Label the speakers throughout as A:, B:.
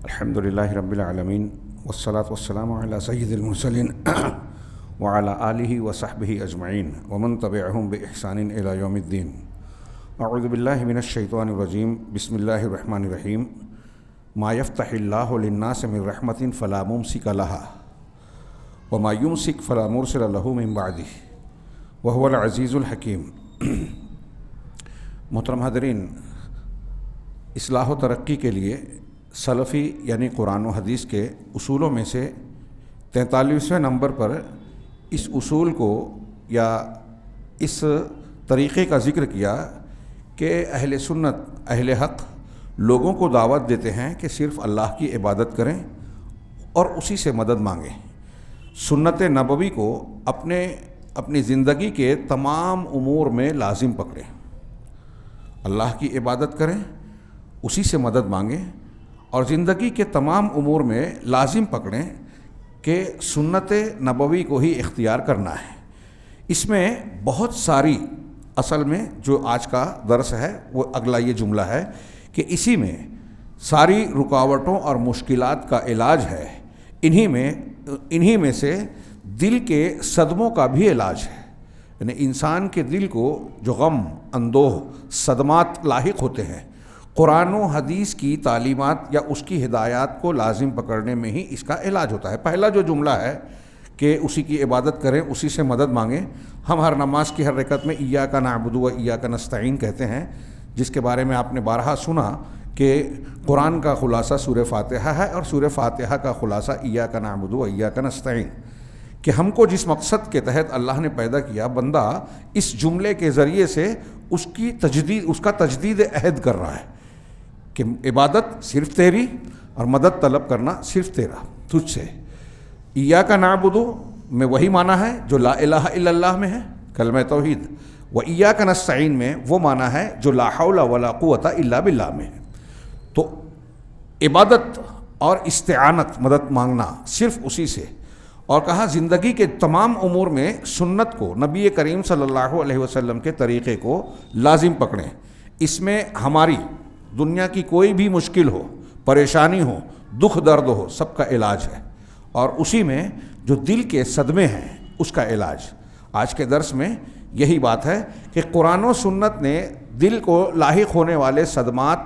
A: الحمدللہ رب العالمین والصلاة والسلام علی سید المرسلین وعلی آلہ وصحبہ اجمعین ومن تبعہم بإحسان الی یوم الدین. اعوذ باللہ من الشیطان الرجیم. بسم اللہ الرحمن الرحیم. ما یفتح اللہ للناس من رحمت فلا ممسک لها وما یمسک فلا مرسل له من بعدہ وهو العزیز الحکیم. محترم حاضرین، اصلاح و ترقی کے لیے سلفی یعنی قرآن و حدیث کے اصولوں میں سے 43ویں نمبر پر اس اصول کو یا اس طریقے کا ذکر کیا کہ اہل سنت اہل حق لوگوں کو دعوت دیتے ہیں کہ صرف اللہ کی عبادت کریں اور اسی سے مدد مانگیں. سنت نبوی کو اپنی زندگی کے تمام امور میں لازم پکڑیں. اللہ کی عبادت کریں، اسی سے مدد مانگیں اور زندگی کے تمام امور میں لازم پکڑیں کہ سنت نبوی کو ہی اختیار کرنا ہے. اس میں بہت ساری، اصل میں جو آج کا درس ہے وہ اگلا یہ جملہ ہے کہ اسی میں ساری رکاوٹوں اور مشکلات کا علاج ہے. انہی میں سے دل کے صدموں کا بھی علاج ہے. یعنی انسان کے دل کو جو غم اندوہ صدمات لاحق ہوتے ہیں، قرآن و حدیث کی تعلیمات یا اس کی ہدایات کو لازم پکڑنے میں ہی اس کا علاج ہوتا ہے. پہلا جو جملہ ہے کہ اسی کی عبادت کریں، اسی سے مدد مانگیں. ہم ہر نماز کی ہر رکعت میں ایاک نعبد و ایاک نستعین کہتے ہیں، جس کے بارے میں آپ نے بارہا سنا کہ قرآن کا خلاصہ سورہ فاتحہ ہے اور سورہ فاتحہ کا خلاصہ ایاک نعبد و ایاک نستعین، کہ ہم کو جس مقصد کے تحت اللہ نے پیدا کیا، بندہ اس جملے کے ذریعے سے اس کا تجدید عہد کر رہا ہے کہ عبادت صرف تیری اور مدد طلب کرنا صرف تیرا، تجھ سے. ایاک نعبد میں وہی معنی ہے جو لا الہ الا اللہ میں ہے، کلمہ توحید. و ایاک نستعین میں وہ معنی ہے جو لا حول ولا قوت الا باللہ میں ہے. تو عبادت اور استعانت، مدد مانگنا صرف اسی سے. اور کہا زندگی کے تمام امور میں سنت کو، نبی کریم صلی اللہ علیہ وسلم کے طریقے کو لازم پکڑیں. اس میں ہماری دنیا کی کوئی بھی مشکل ہو، پریشانی ہو، دکھ درد ہو، سب کا علاج ہے. اور اسی میں جو دل کے صدمے ہیں اس کا علاج. آج کے درس میں یہی بات ہے کہ قرآن و سنت نے دل کو لاحق ہونے والے صدمات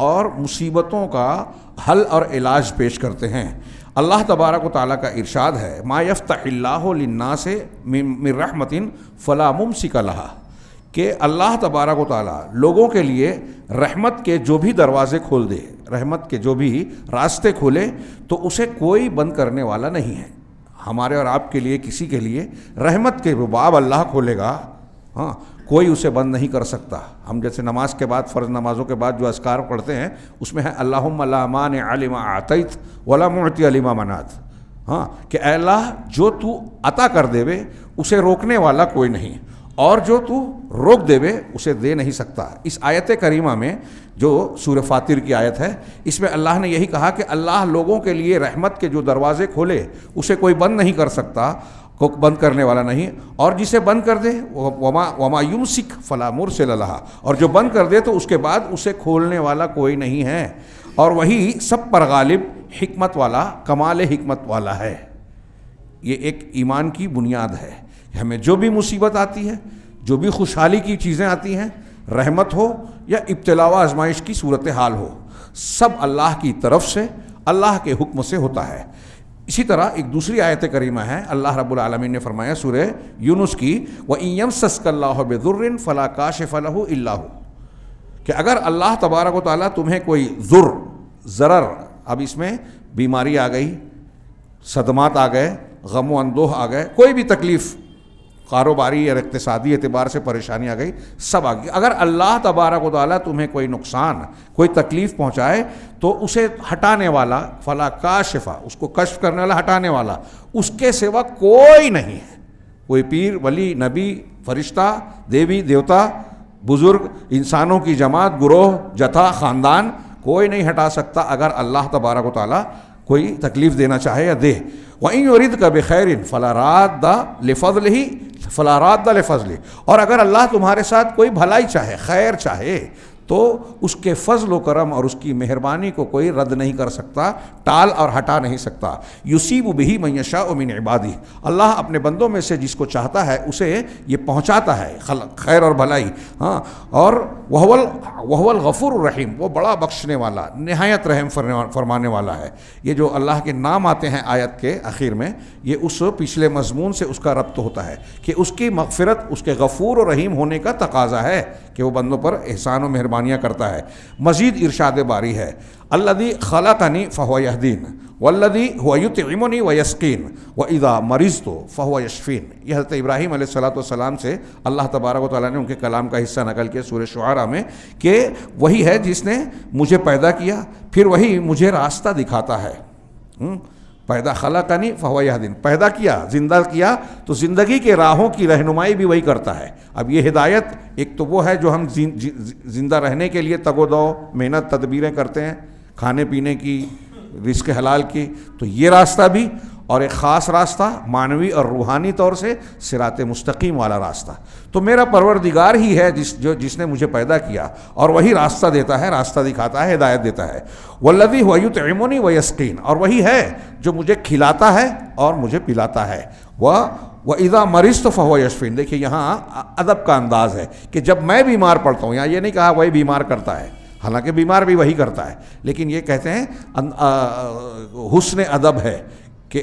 A: اور مصیبتوں کا حل اور علاج پیش کرتے ہیں. اللہ تبارک و تعالیٰ کا ارشاد ہے، ما یفتح اللہ للناس من رحمت فلا ممسک لہا، کہ اللہ تبارک و تعالیٰ لوگوں کے لیے رحمت کے جو بھی دروازے کھول دے، رحمت کے جو بھی راستے کھولے تو اسے کوئی بند کرنے والا نہیں ہے. ہمارے اور آپ کے لیے، کسی کے لیے رحمت کے باب اللہ کھولے گا، ہاں، کوئی اسے بند نہیں کر سکتا. ہم جیسے نماز کے بعد، فرض نمازوں کے بعد جو اذکار پڑھتے ہیں اس میں ہے اللہم لا مانع لما اعطیت ولا معطی لما منعت. ہاں، کہ اے اللہ جو تو عطا کر دے وے اسے روکنے والا کوئی نہیں، اور جو تو روک دے وے اسے دے نہیں سکتا. اس آیت کریمہ میں جو سورہ فاطر کی آیت ہے، اس میں اللہ نے یہی کہا کہ اللہ لوگوں کے لیے رحمت کے جو دروازے کھولے اسے کوئی بند نہیں کر سکتا، کو بند کرنے والا نہیں، اور جسے بند کر دے وما یمسک فلا مرسل لہا، اور جو بند کر دے تو اس کے بعد اسے کھولنے والا کوئی نہیں ہے. اور وہی سب پر غالب، حکمت والا، کمال حکمت والا ہے. یہ ایک ایمان کی بنیاد ہے. ہمیں جو بھی مصیبت آتی ہے، جو بھی خوشحالی کی چیزیں آتی ہیں، رحمت ہو یا ابتلا و آزمائش کی صورتحال ہو، سب اللہ کی طرف سے، اللہ کے حکم سے ہوتا ہے. اسی طرح ایک دوسری آیت کریمہ ہے، اللہ رب العالمین نے فرمایا سورہ یونس کی، وَإِن يَمْسَسْكَ اللَّهُ بِضُرٍّ فَلَا كَاشِفَ لَهُ إِلَّا هُوَ، کہ اگر اللہ تبارک و تعالیٰ تمہیں کوئی ضرر، اب اس میں بیماری آ گئی، صدمات آ گئے، غم و اندوہ آ گئے، کوئی بھی تکلیف کاروباری یا اقتصادی اعتبار سے پریشانی آ گئی، سب آ گئی. اگر اللہ تبارک و تعالیٰ تمہیں کوئی نقصان، کوئی تکلیف پہنچائے تو اسے ہٹانے والا، فلا کاشفہ، اس کو کشف کرنے والا، ہٹانے والا اس کے سوا کوئی نہیں ہے. کوئی پیر، ولی، نبی، فرشتہ، دیوی، دیوتا، بزرگ، انسانوں کی جماعت، گروہ، جتھا، خاندان، کوئی نہیں ہٹا سکتا اگر اللہ تبارک و تعالیٰ کوئی تکلیف دینا چاہے یا دے. وَإِن يُرِدْكَ بِخَيْرٍ فَلَا رَادَّ لِفَضْلِهِ، اور اگر اللہ تمہارے ساتھ کوئی بھلائی چاہے، خیر چاہے، تو اس کے فضل و کرم اور اس کی مہربانی کو کوئی رد نہیں کر سکتا، ٹال اور ہٹا نہیں سکتا۔ یصیب بہ من یشاء من عبادہ، اللہ اپنے بندوں میں سے جس کو چاہتا ہے اسے یہ پہنچاتا ہے خیر اور بھلائی، ہاں، اور وہو الغفور الرحیم، وہ بڑا بخشنے والا، نہایت رحم فرمانے والا ہے۔ یہ جو اللہ کے نام آتے ہیں آیت کے آخر میں، یہ اس پچھلے مضمون سے اس کا ربط ہوتا ہے کہ اس کی مغفرت اس کے غفور و رحیم ہونے کا تقاضا ہے کہ وہ بندوں پر احسان و مہربانیاں کرتا ہے۔ مزید ارشاد باری ہے، الذی خلقنی فہو یہدین والذی هو یطعمنی ویسقین واذا مرضت فہو یشفین۔ یہ حضرت ابراہیم علیہ الصلوۃ والسلام سے اللہ تبارک و تعالیٰ نے ان کے کلام کا حصہ نقل کیا سورہ شعراء میں کہ وہی ہے جس نے مجھے پیدا کیا، پھر وہی مجھے راستہ دکھاتا ہے۔ پیدا خلقنی فہو یہدین، پیدا کیا، زندہ کیا، تو زندگی کے راہوں کی رہنمائی بھی وہی کرتا ہے۔ اب یہ ہدایت ایک تو وہ ہے جو ہم زندہ رہنے کے لیے تگ و دو محنت تدبیریں کرتے ہیں، کھانے پینے کی، رزق حلال کی، تو یہ راستہ بھی، اور ایک خاص راستہ معنوی اور روحانی طور سے صراط مستقیم والا راستہ۔ تو میرا پروردگار ہی ہے جس نے مجھے پیدا کیا، اور وہی راستہ دیتا ہے، راستہ دکھاتا ہے، ہدایت دیتا ہے۔ والذی هو یطعمنی ویسقین، اور وہی ہے جو مجھے کھلاتا ہے اور مجھے پلاتا ہے۔ وَإِذَا مَرِضْتُ فَهُوَ يَشْفِينِ، دیکھیے یہاں ادب کا انداز ہے کہ جب میں بیمار پڑتا ہوں، یہاں یہ نہیں کہا وہی بیمار کرتا ہے، حالانکہ بیمار بھی وہی کرتا ہے، لیکن یہ کہتے ہیں حسن ادب ہے کہ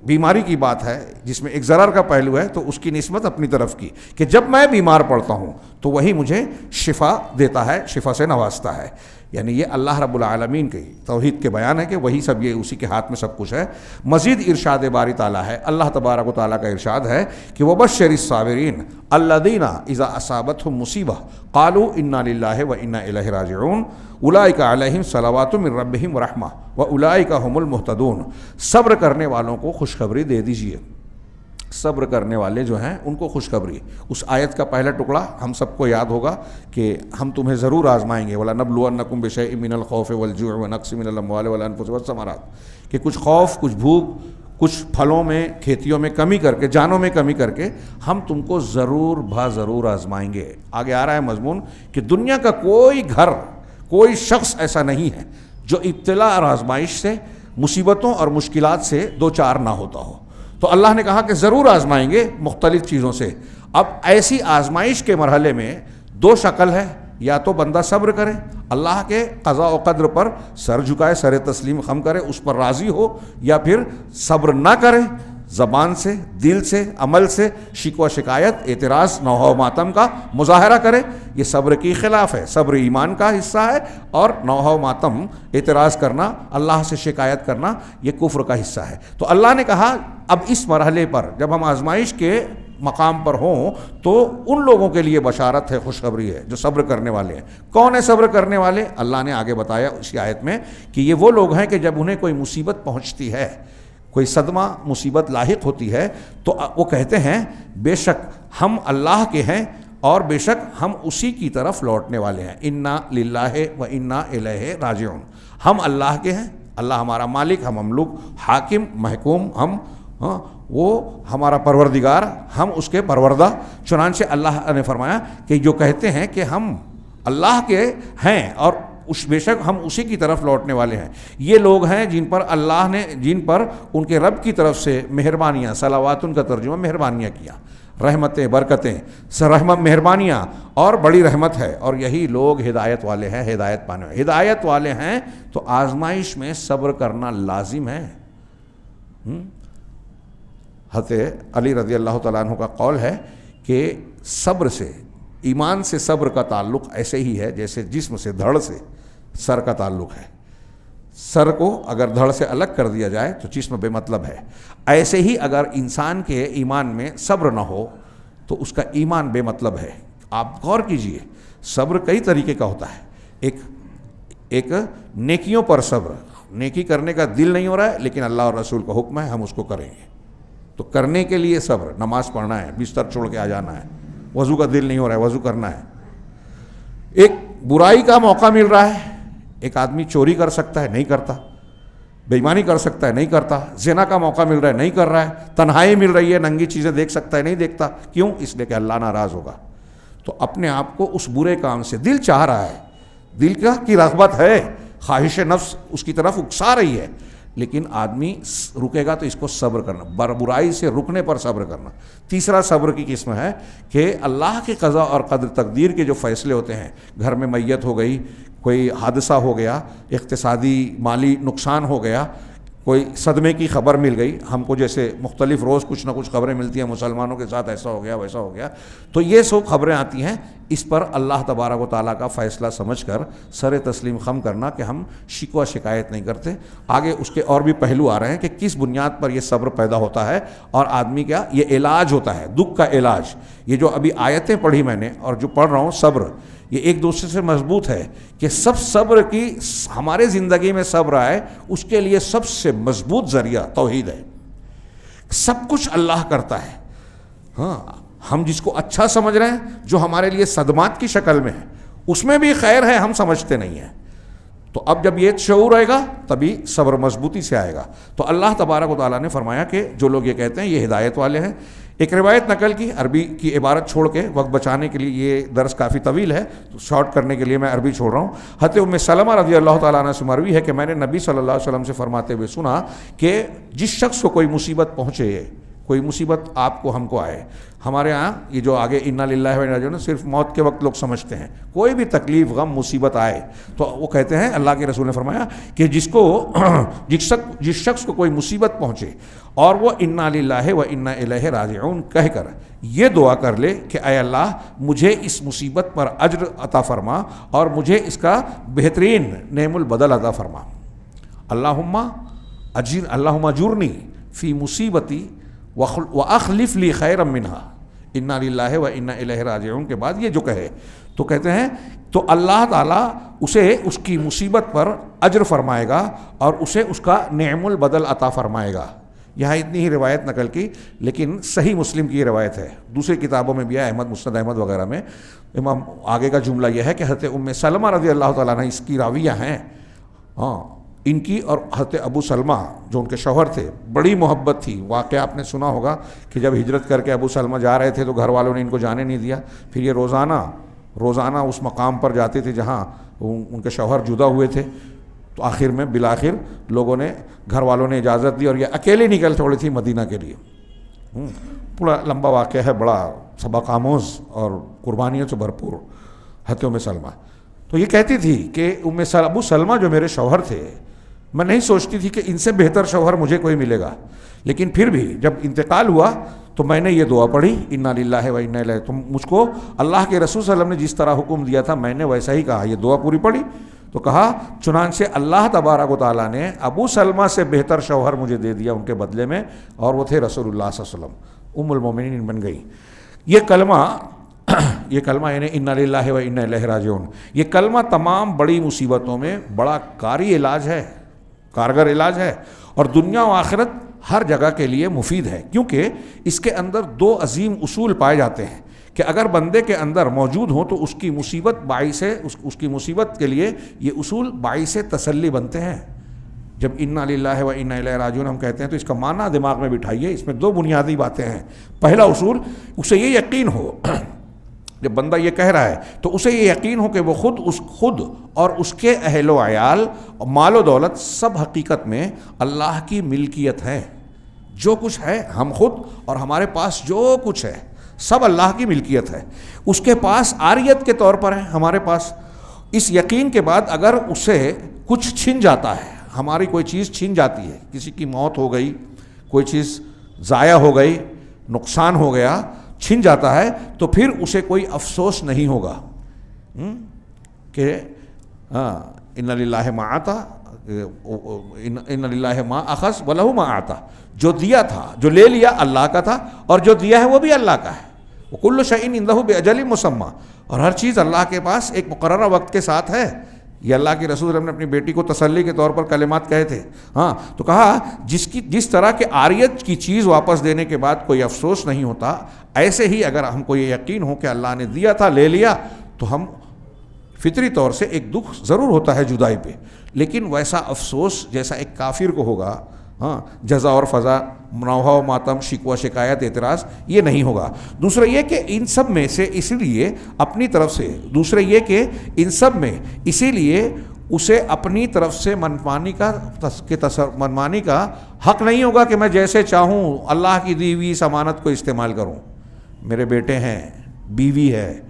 A: بیماری کی بات ہے جس میں ایک ضرر کا پہلو ہے، تو اس کی نسبت اپنی طرف کی کہ جب میں بیمار پڑتا ہوں تو وہی مجھے شفا دیتا ہے، شفا سے نوازتا ہے۔ یعنی یہ اللہ رب العالمین کی توحید کے بیان ہے کہ وہی سب، یہ اسی کے ہاتھ میں سب کچھ ہے۔ مزید ارشاد باری تعالیٰ ہے، اللہ تبارک و تعالیٰ کا ارشاد ہے کہ وَبَشِّرِ الصَّابِرِينَ الَّذِينَ إِذَا أَصَابَتْهُمْ مُصِيبَةٌ قَالُوا إِنَّا لِلَّهِ وَإِنَّا إِلَيْهِ رَاجِعُونَ أُولَٰئِكَ عَلَيْهِمْ صَلَوَاتٌ مِّن رَّبِّهِمْ وَرَحْمَةٌ وَأُولَٰئِكَ هُمُ الْمُهْتَدُونَ۔ صبر کرنے والوں کو خوشخبری دے دیجیے، صبر کرنے والے جو ہیں ان کو خوشخبری۔ اس آیت کا پہلا ٹکڑا ہم سب کو یاد ہوگا کہ ہم تمہیں ضرور آزمائیں گے، وَلَنَبْلُوَنَّكُمْ بِشَيْءٍ مِّنَ الْخَوْفِ وَالْجُوعِ وَنَقْصٍ مِّنَ الْأَمْوَالِ وَالْأَنفُسِ وَالثَّمَرَاتِ، کہ کچھ خوف، کچھ بھوک، کچھ پھلوں میں، کھیتیوں میں کمی کر کے، جانوں میں کمی کر کے ہم تم کو ضرور ضرور آزمائیں گے۔ آگے آ رہا ہے مضمون کہ دنیا کا کوئی گھر، کوئی شخص ایسا نہیں ہے جو ابتلا اور آزمائش سے، مصیبتوں اور مشکلات سے دو چار نہ ہوتا ہو۔ تو اللہ نے کہا کہ ضرور آزمائیں گے مختلف چیزوں سے۔ اب ایسی آزمائش کے مرحلے میں دو شکل ہے، یا تو بندہ صبر کرے، اللہ کے قضاء و قدر پر سر جھکائے، سر تسلیم خم کرے، اس پر راضی ہو، یا پھر صبر نہ کرے، زبان سے، دل سے، عمل سے شکوہ شکایت، اعتراض، نوحہ و ماتم کا مظاہرہ کرے۔ یہ صبر کی خلاف ہے، صبر ایمان کا حصہ ہے، اور نوحہ و ماتم، اعتراض کرنا، اللہ سے شکایت کرنا، یہ کفر کا حصہ ہے۔ تو اللہ نے کہا اب اس مرحلے پر جب ہم آزمائش کے مقام پر ہوں تو ان لوگوں کے لیے بشارت ہے، خوشخبری ہے جو صبر کرنے والے ہیں۔ کون ہے صبر کرنے والے؟ اللہ نے آگے بتایا اسی آیت میں کہ یہ وہ لوگ ہیں کہ جب انہیں کوئی مصیبت پہنچتی ہے، کوئی صدمہ، مصیبت لاحق ہوتی ہے، تو وہ کہتے ہیں بے شک ہم اللہ کے ہیں اور بے شک ہم اسی کی طرف لوٹنے والے ہیں۔ انا للہ و انا الیہ راجعون، ہم اللہ کے ہیں، اللہ ہمارا مالک، ہم مملوک، حاکم، محکوم، ہم وہ ہمارا پروردگار، ہم اس کے پروردہ۔ چنانچہ اللہ نے فرمایا کہ جو کہتے ہیں کہ ہم اللہ کے ہیں اور بے شک ہم اسی کی طرف لوٹنے والے ہیں، یہ لوگ ہیں جن پر اللہ نے، جن پر ان کے رب کی طرف سے مہربانیاں، صلوات کا ترجمہ مہربانیاں کیا، رحمتیں، برکتیں، مہربانیاں اور بڑی رحمت ہے، اور یہی لوگ ہدایت والے ہیں، ہدایت پانے والے۔ ہدایت والے ہیں تو آزمائش میں صبر کرنا لازم ہے۔ حضرت علی رضی اللہ تعالیٰ عنہ کا قول ہے کہ صبر سے، ایمان سے صبر کا تعلق ایسے ہی ہے جیسے جسم سے دھڑ سے سر کا تعلق ہے۔ سر کو اگر دھڑ سے الگ کر دیا جائے تو جسم بے مطلب ہے۔ ایسے ہی اگر انسان کے ایمان میں صبر نہ ہو تو اس کا ایمان بے مطلب ہے۔ آپ غور کیجئے، صبر کئی طریقے کا ہوتا ہے۔ ایک نیکیوں پر صبر، نیکی کرنے کا دل نہیں ہو رہا ہے لیکن اللہ اور رسول کا حکم ہے ہم اس کو کریں گے، تو کرنے کے لیے صبر، نماز پڑھنا ہے، بستر چھوڑ کے آ جانا ہے، وضو کا دل نہیں ہو رہا ہے، وضو کرنا ہے۔ ایک برائی کا موقع مل رہا ہے، ایک آدمی چوری کر سکتا ہے، نہیں کرتا، بے ایمانی کر سکتا ہے، نہیں کرتا، زنا کا موقع مل رہا ہے، نہیں کر رہا ہے، تنہائی مل رہی ہے، ننگی چیزیں دیکھ سکتا ہے، نہیں دیکھتا، کیوں؟ اس لیے کہ اللہ ناراض ہوگا۔ تو اپنے آپ کو اس برے کام سے، دل چاہ رہا ہے دل کی رغبت ہے، خواہش نفس اس کی طرف اکسا رہی ہے، لیکن آدمی رکے گا تو اس کو صبر کرنا، برائی سے رکنے پر صبر کرنا۔ تیسرا صبر کی قسم ہے کہ اللہ کی قضا اور قدر تقدیر کے جو فیصلے ہوتے ہیں، گھر میں میت ہو گئی، کوئی حادثہ ہو گیا، اقتصادی مالی نقصان ہو گیا، کوئی صدمے کی خبر مل گئی، ہم کو جیسے مختلف روز کچھ نہ کچھ خبریں ملتی ہیں، مسلمانوں کے ساتھ ایسا ہو گیا ویسا ہو گیا، تو یہ سب خبریں آتی ہیں، اس پر اللہ تبارک و تعالیٰ کا فیصلہ سمجھ کر سر تسلیم خم کرنا کہ ہم شکوہ شکایت نہیں کرتے۔ آگے اس کے اور بھی پہلو آ رہے ہیں کہ کس بنیاد پر یہ صبر پیدا ہوتا ہے، اور آدمی کا یہ علاج ہوتا ہے، دکھ کا علاج۔ یہ جو ابھی آیتیں پڑھی میں نے اور جو پڑھ رہا ہوں صبر، یہ ایک دوسرے سے مضبوط ہے کہ سب صبر کی ہمارے زندگی میں صبر آئے، اس کے لیے سب سے مضبوط ذریعہ توحید ہے۔ سب کچھ اللہ کرتا ہے، ہاں ہم جس کو اچھا سمجھ رہے ہیں، جو ہمارے لیے صدمات کی شکل میں ہے، اس میں بھی خیر ہے، ہم سمجھتے نہیں ہیں۔ تو اب جب یہ شعور آئے گا تبھی صبر مضبوطی سے آئے گا۔ تو اللہ تبارک و تعالیٰ نے فرمایا کہ جو لوگ یہ کہتے ہیں یہ ہدایت والے ہیں۔ ایک روایت نقل کی، عربی کی عبارت چھوڑ کے، وقت بچانے کے لیے یہ درس کافی طویل ہے تو شارٹ کرنے کے لیے میں عربی چھوڑ رہا ہوں۔ حضرت ام سلمہ رضی اللہ تعالیٰ عنہ سے مروی ہے کہ میں نے نبی صلی اللہ علیہ وسلم سے فرماتے ہوئے سنا کہ جس شخص کو کوئی مصیبت پہنچے، کوئی مصیبت آپ کو ہم کو آئے، ہمارے ہاں یہ جو آگے انا للہ و انا الیہ راجعون صرف موت کے وقت لوگ سمجھتے ہیں، کوئی بھی تکلیف غم مصیبت آئے تو وہ کہتے ہیں، اللہ کے رسول نے فرمایا کہ جس شخص کو کوئی مصیبت پہنچے اور وہ انا للہ و انا الیہ راجعون کہہ کر یہ دعا کر لے کہ اے اللہ مجھے اس مصیبت پر اجر عطا فرما اور مجھے اس کا بہترین نعم البدل عطا فرما، اللہم اجرنی فی مصیبتی وَأَخْلِفْ لِي خَيْرًا مِّنْهَا اِنَّا لِلَّهِ وَإِنَّا إِلَيْهِ رَاجِعُونَ کے بعد یہ جو کہے تو کہتے ہیں تو اللہ تعالیٰ اسے اس کی مصیبت پر اجر فرمائے گا اور اسے اس کا نعم البدل عطا فرمائے گا۔ یہاں اتنی ہی روایت نقل کی، لیکن صحیح مسلم کی یہ روایت ہے، دوسری کتابوں میں بھی ہے، احمد مسند احمد وغیرہ میں۔ امام آگے کا جملہ یہ ہے کہ حضرت ام سلمہ رضی اللہ تعالیٰ عنہ اس کی راویہ ہیں، ہاں ان کی اور حضرت ابو سلمہ جو ان کے شوہر تھے بڑی محبت تھی۔ واقعہ آپ نے سنا ہوگا کہ جب ہجرت کر کے ابو سلمہ جا رہے تھے تو گھر والوں نے ان کو جانے نہیں دیا، پھر یہ روزانہ اس مقام پر جاتے تھے جہاں ان کے شوہر جدا ہوئے تھے، تو آخر میں بالآخر لوگوں نے، گھر والوں نے اجازت دی اور یہ اکیلے نکل چھوڑی تھی مدینہ کے لیے۔ پورا لمبا واقعہ ہے، بڑا سبق آموز اور قربانیوں سے بھرپور حضرت ام سلمہ۔ تو یہ کہتی تھی کہ ابو سلمہ جو میرے شوہر تھے، میں نہیں سوچتی تھی کہ ان سے بہتر شوہر مجھے کوئی ملے گا، لیکن پھر بھی جب انتقال ہوا تو میں نے یہ دعا پڑھی انا للہ و انا الیہ، تو مجھ کو اللہ کے رسول صلی اللہ علیہ وسلم نے جس طرح حکم دیا تھا میں نے ویسا ہی کہا، یہ دعا پوری پڑھی تو کہا چنانچہ اللہ تبارک و تعالیٰ نے ابو سلمہ سے بہتر شوہر مجھے دے دیا ان کے بدلے میں، اور وہ تھے رسول اللہ صلی اللہ علیہ وسلم، ام المومنین بن گئی۔ یہ کلمہ یعنی انا للہ و انا الیہ راجعون، یہ کلمہ تمام بڑی مصیبتوں میں بڑا کاری علاج ہے، کارگر علاج ہے، اور دنیا و آخرت ہر جگہ کے لیے مفید ہے، کیونکہ اس کے اندر دو عظیم اصول پائے جاتے ہیں کہ اگر بندے کے اندر موجود ہوں تو اس کی مصیبت باعث اس کی مصیبت کے لیے یہ اصول باعث تسلی بنتے ہیں۔ جب انا للہ و انا الیہ راجعون ہم کہتے ہیں تو اس کا معنی دماغ میں بٹھائیے، اس میں دو بنیادی باتیں ہیں۔ پہلا اصول، اسے یہ یقین ہو، جب بندہ یہ کہہ رہا ہے تو اسے یہ یقین ہو کہ وہ خود اور اس کے اہل و عیال اور مال و دولت سب حقیقت میں اللہ کی ملکیت ہے، جو کچھ ہے ہم خود اور ہمارے پاس جو کچھ ہے سب اللہ کی ملکیت ہے، اس کے پاس عاریت کے طور پر ہے ہمارے پاس۔ اس یقین کے بعد اگر اسے کچھ چھن جاتا ہے، ہماری کوئی چیز چھن جاتی ہے، کسی کی موت ہو گئی، کوئی چیز ضائع ہو گئی، نقصان ہو گیا، چھن جاتا ہے، تو پھر اسے کوئی افسوس نہیں ہوگا کہ ان للہ ما آتا ان للہ ما اخذ ولہ ما آتا، جو دیا تھا، جو لے لیا اللہ کا تھا، اور جو دیا ہے وہ بھی اللہ کا ہے۔ وکل شیء عنده باجل مسمی، اور ہر چیز اللہ کے پاس ایک مقررہ وقت کے ساتھ ہے۔ یہ اللہ کے رسول نے اپنی بیٹی کو تسلی کے طور پر کلمات کہے تھے، ہاں تو کہا جس طرح کہ عاریت کی چیز واپس دینے کے بعد کوئی افسوس نہیں ہوتا، ایسے ہی اگر ہم کو یہ یقین ہو کہ اللہ نے دیا تھا، لے لیا، تو ہم فطری طور سے ایک دکھ ضرور ہوتا ہے جدائی پہ، لیکن ویسا افسوس جیسا ایک کافر کو ہوگا، ہاں جزا اور فضا، نوحہ و ماتم، شکوہ شکایت اعتراض یہ نہیں ہوگا۔ دوسرا یہ کہ ان سب میں سے اسی لیے اپنی طرف سے اسی لیے اسے اپنی طرف سے منمانی کا حق نہیں ہوگا کہ میں جیسے چاہوں اللہ کی دی ہوئی اس امانت کو استعمال کروں۔ میرے بیٹے ہیں، بیوی ہے،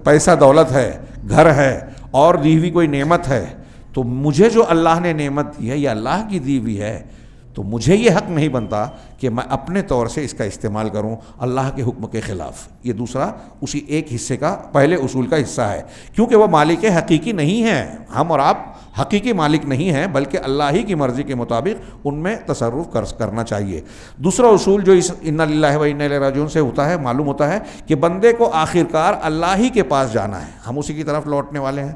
A: پیسہ دولت ہے، گھر ہے اور دی ہوئی کوئی نعمت ہے، تو مجھے جو اللہ نے نعمت دی ہے یہ اللہ کی دی ہوئی ہے، تو مجھے یہ حق نہیں بنتا کہ میں اپنے طور سے اس کا استعمال کروں اللہ کے حکم کے خلاف۔ یہ دوسرا اسی ایک حصے کا پہلے اصول کا حصہ ہے، کیونکہ وہ مالک حقیقی نہیں ہیں، ہم اور آپ حقیقی مالک نہیں ہیں، بلکہ اللہ ہی کی مرضی کے مطابق ان میں تصرف کرنا چاہیے۔ دوسرا اصول جو اس انا للہ و انا الیہ راجعون سے ہوتا ہے، معلوم ہوتا ہے کہ بندے کو آخرکار اللہ ہی کے پاس جانا ہے، ہم اسی کی طرف لوٹنے والے ہیں،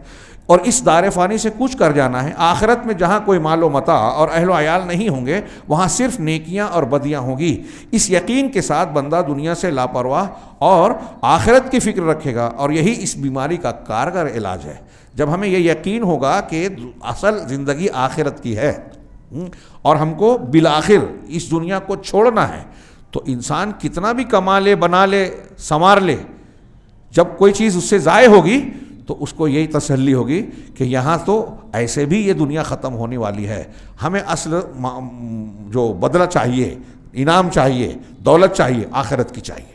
A: اور اس دار فانی سے کچھ کر جانا ہے۔ آخرت میں جہاں کوئی مال و متاع اور اہل و عیال نہیں ہوں گے، وہاں صرف نیکیاں اور بدیاں ہوں گی۔ اس یقین کے ساتھ بندہ دنیا سے لاپرواہ اور آخرت کی فکر رکھے گا، اور یہی اس بیماری کا کارگر علاج ہے۔ جب ہمیں یہ یقین ہوگا کہ اصل زندگی آخرت کی ہے اور ہم کو بالآخر اس دنیا کو چھوڑنا ہے، تو انسان کتنا بھی کما لے، بنا لے، سنوار لے، جب کوئی چیز اس سے ضائع ہوگی تو اس کو یہی تسلی ہوگی کہ یہاں تو ایسے بھی یہ دنیا ختم ہونے والی ہے، ہمیں اصل جو بدلہ چاہیے، انعام چاہیے، دولت چاہیے، آخرت کی چاہیے۔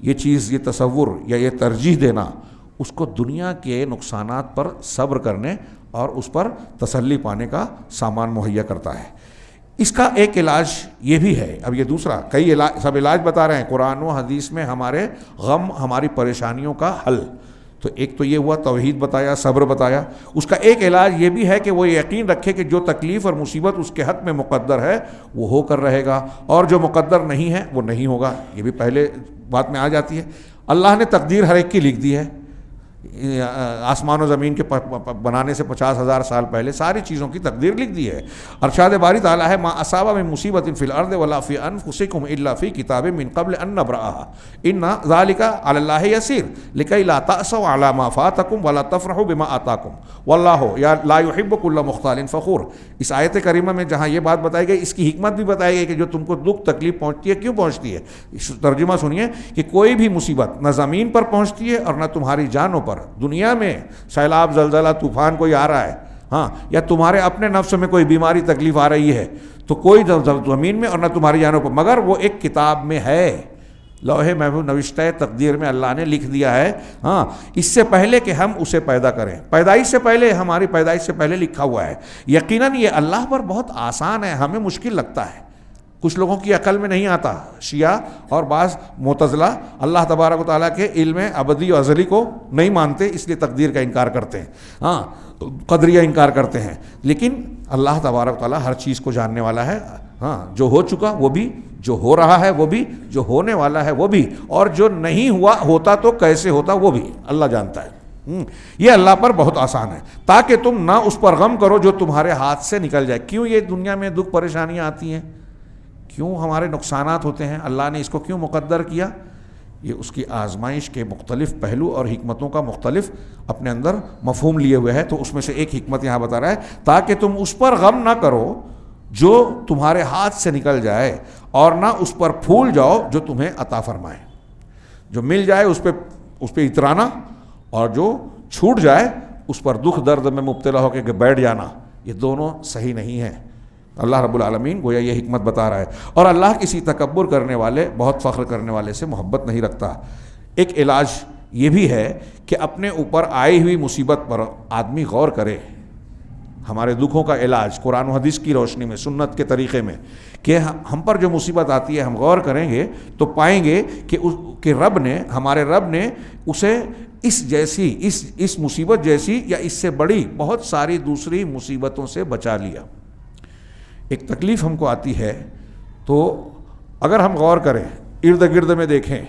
A: یہ چیز، یہ تصور یا یہ ترجیح دینا اس کو دنیا کے نقصانات پر صبر کرنے اور اس پر تسلی پانے کا سامان مہیا کرتا ہے۔ اس کا ایک علاج یہ بھی ہے، اب یہ دوسرا، کئی سب علاج بتا رہے ہیں قرآن و حدیث میں، ہمارے غم، ہماری پریشانیوں کا حل۔ تو ایک تو یہ ہوا، توحید بتایا، صبر بتایا۔ اس کا ایک علاج یہ بھی ہے کہ وہ یقین رکھے کہ جو تکلیف اور مصیبت اس کے حق میں مقدر ہے وہ ہو کر رہے گا، اور جو مقدر نہیں ہے وہ نہیں ہوگا۔ یہ بھی پہلے بات میں آ جاتی ہے۔ اللہ نے تقدیر ہر ایک کی لکھ دی ہے، آسمان و زمین کے بنانے سے 50,000 سال پہلے ساری چیزوں کی تقدیر لکھ دی ہے۔ ارشاد باری تعالیٰ ہے، ما اصاب من مصیبت فی الارض ولا فی انفسکم الا فی کتاب من قبل ان نبرأها ان ذلک علی اللہ یسیر لکی لا تأسوا علی ما فاتکم ولا تفرحوا بما آتاکم واللہ لا یحب کل مختال فخور۔ اس آیت کریمہ میں جہاں یہ بات بتائی گئی، اس کی حکمت بھی بتائی گئی کہ جو تم کو دکھ تکلیف پہنچتی ہے کیوں پہنچتی ہے۔ اس ترجمہ سنیے کہ کوئی بھی مصیبت نہ زمین پر پہنچتی ہے اور نہ تمہاری جانوں پر۔ دنیا میں سیلاب، زلزلہ، طوفان کوئی آ رہا ہے، ہاں، یا تمہارے اپنے نفس میں کوئی بیماری تکلیف آ رہی ہے، تو کوئی زمین میں اور نہ تمہاری جانوں پر، مگر وہ ایک کتاب میں ہے، لوح محفوظ نوشتہ تقدیر میں اللہ نے لکھ دیا ہے، ہاں، اس سے پہلے کہ ہم اسے پیدا کریں، پیدائش سے پہلے، ہماری پیدائش سے پہلے لکھا ہوا ہے۔ یقیناً یہ اللہ پر بہت آسان ہے، ہمیں مشکل لگتا ہے، کچھ لوگوں کی عقل میں نہیں آتا۔ شیعہ اور بعض معتزلہ اللہ تبارک و تعالیٰ کے علم ابدی و ازلی کو نہیں مانتے، اس لیے تقدیر کا انکار کرتے ہیں، ہاں، قدریہ انکار کرتے ہیں۔ لیکن اللہ تبارک و تعالیٰ ہر چیز کو جاننے والا ہے، ہاں، جو ہو چکا وہ بھی، جو ہو رہا ہے وہ بھی، جو ہونے والا ہے وہ بھی، اور جو نہیں ہوا ہوتا تو کیسے ہوتا وہ بھی اللہ جانتا ہے۔ یہ اللہ پر بہت آسان ہے، تاکہ تم نہ اس پر غم کرو جو تمہارے ہاتھ سے نکل جائے۔ کیوں یہ دنیا میں دکھ پریشانیاں آتی ہیں، کیوں ہمارے نقصانات ہوتے ہیں، اللہ نے اس کو کیوں مقدر کیا؟ یہ اس کی آزمائش کے مختلف پہلو اور حکمتوں کا مختلف اپنے اندر مفہوم لیے ہوئے ہے۔ تو اس میں سے ایک حکمت یہاں بتا رہا ہے، تاکہ تم اس پر غم نہ کرو جو تمہارے ہاتھ سے نکل جائے، اور نہ اس پر پھول جاؤ جو تمہیں عطا فرمائے۔ جو مل جائے اس پہ اترانا، اور جو چھوٹ جائے اس پر دکھ درد میں مبتلا ہو کے بیٹھ جانا، یہ دونوں صحیح نہیں ہیں۔ اللہ رب العالمین گویا یہ حکمت بتا رہا ہے، اور اللہ کسی تکبر کرنے والے، بہت فخر کرنے والے سے محبت نہیں رکھتا۔ ایک علاج یہ بھی ہے کہ اپنے اوپر آئی ہوئی مصیبت پر آدمی غور کرے۔ ہمارے دکھوں کا علاج قرآن و حدیث کی روشنی میں، سنت کے طریقے میں، کہ ہم پر جو مصیبت آتی ہے ہم غور کریں گے تو پائیں گے کہ ہمارے رب نے اسے اس مصیبت جیسی یا اس سے بڑی بہت ساری دوسری مصیبتوں سے بچا لیا۔ ایک تکلیف ہم کو آتی ہے تو اگر ہم غور کریں، ارد گرد میں دیکھیں،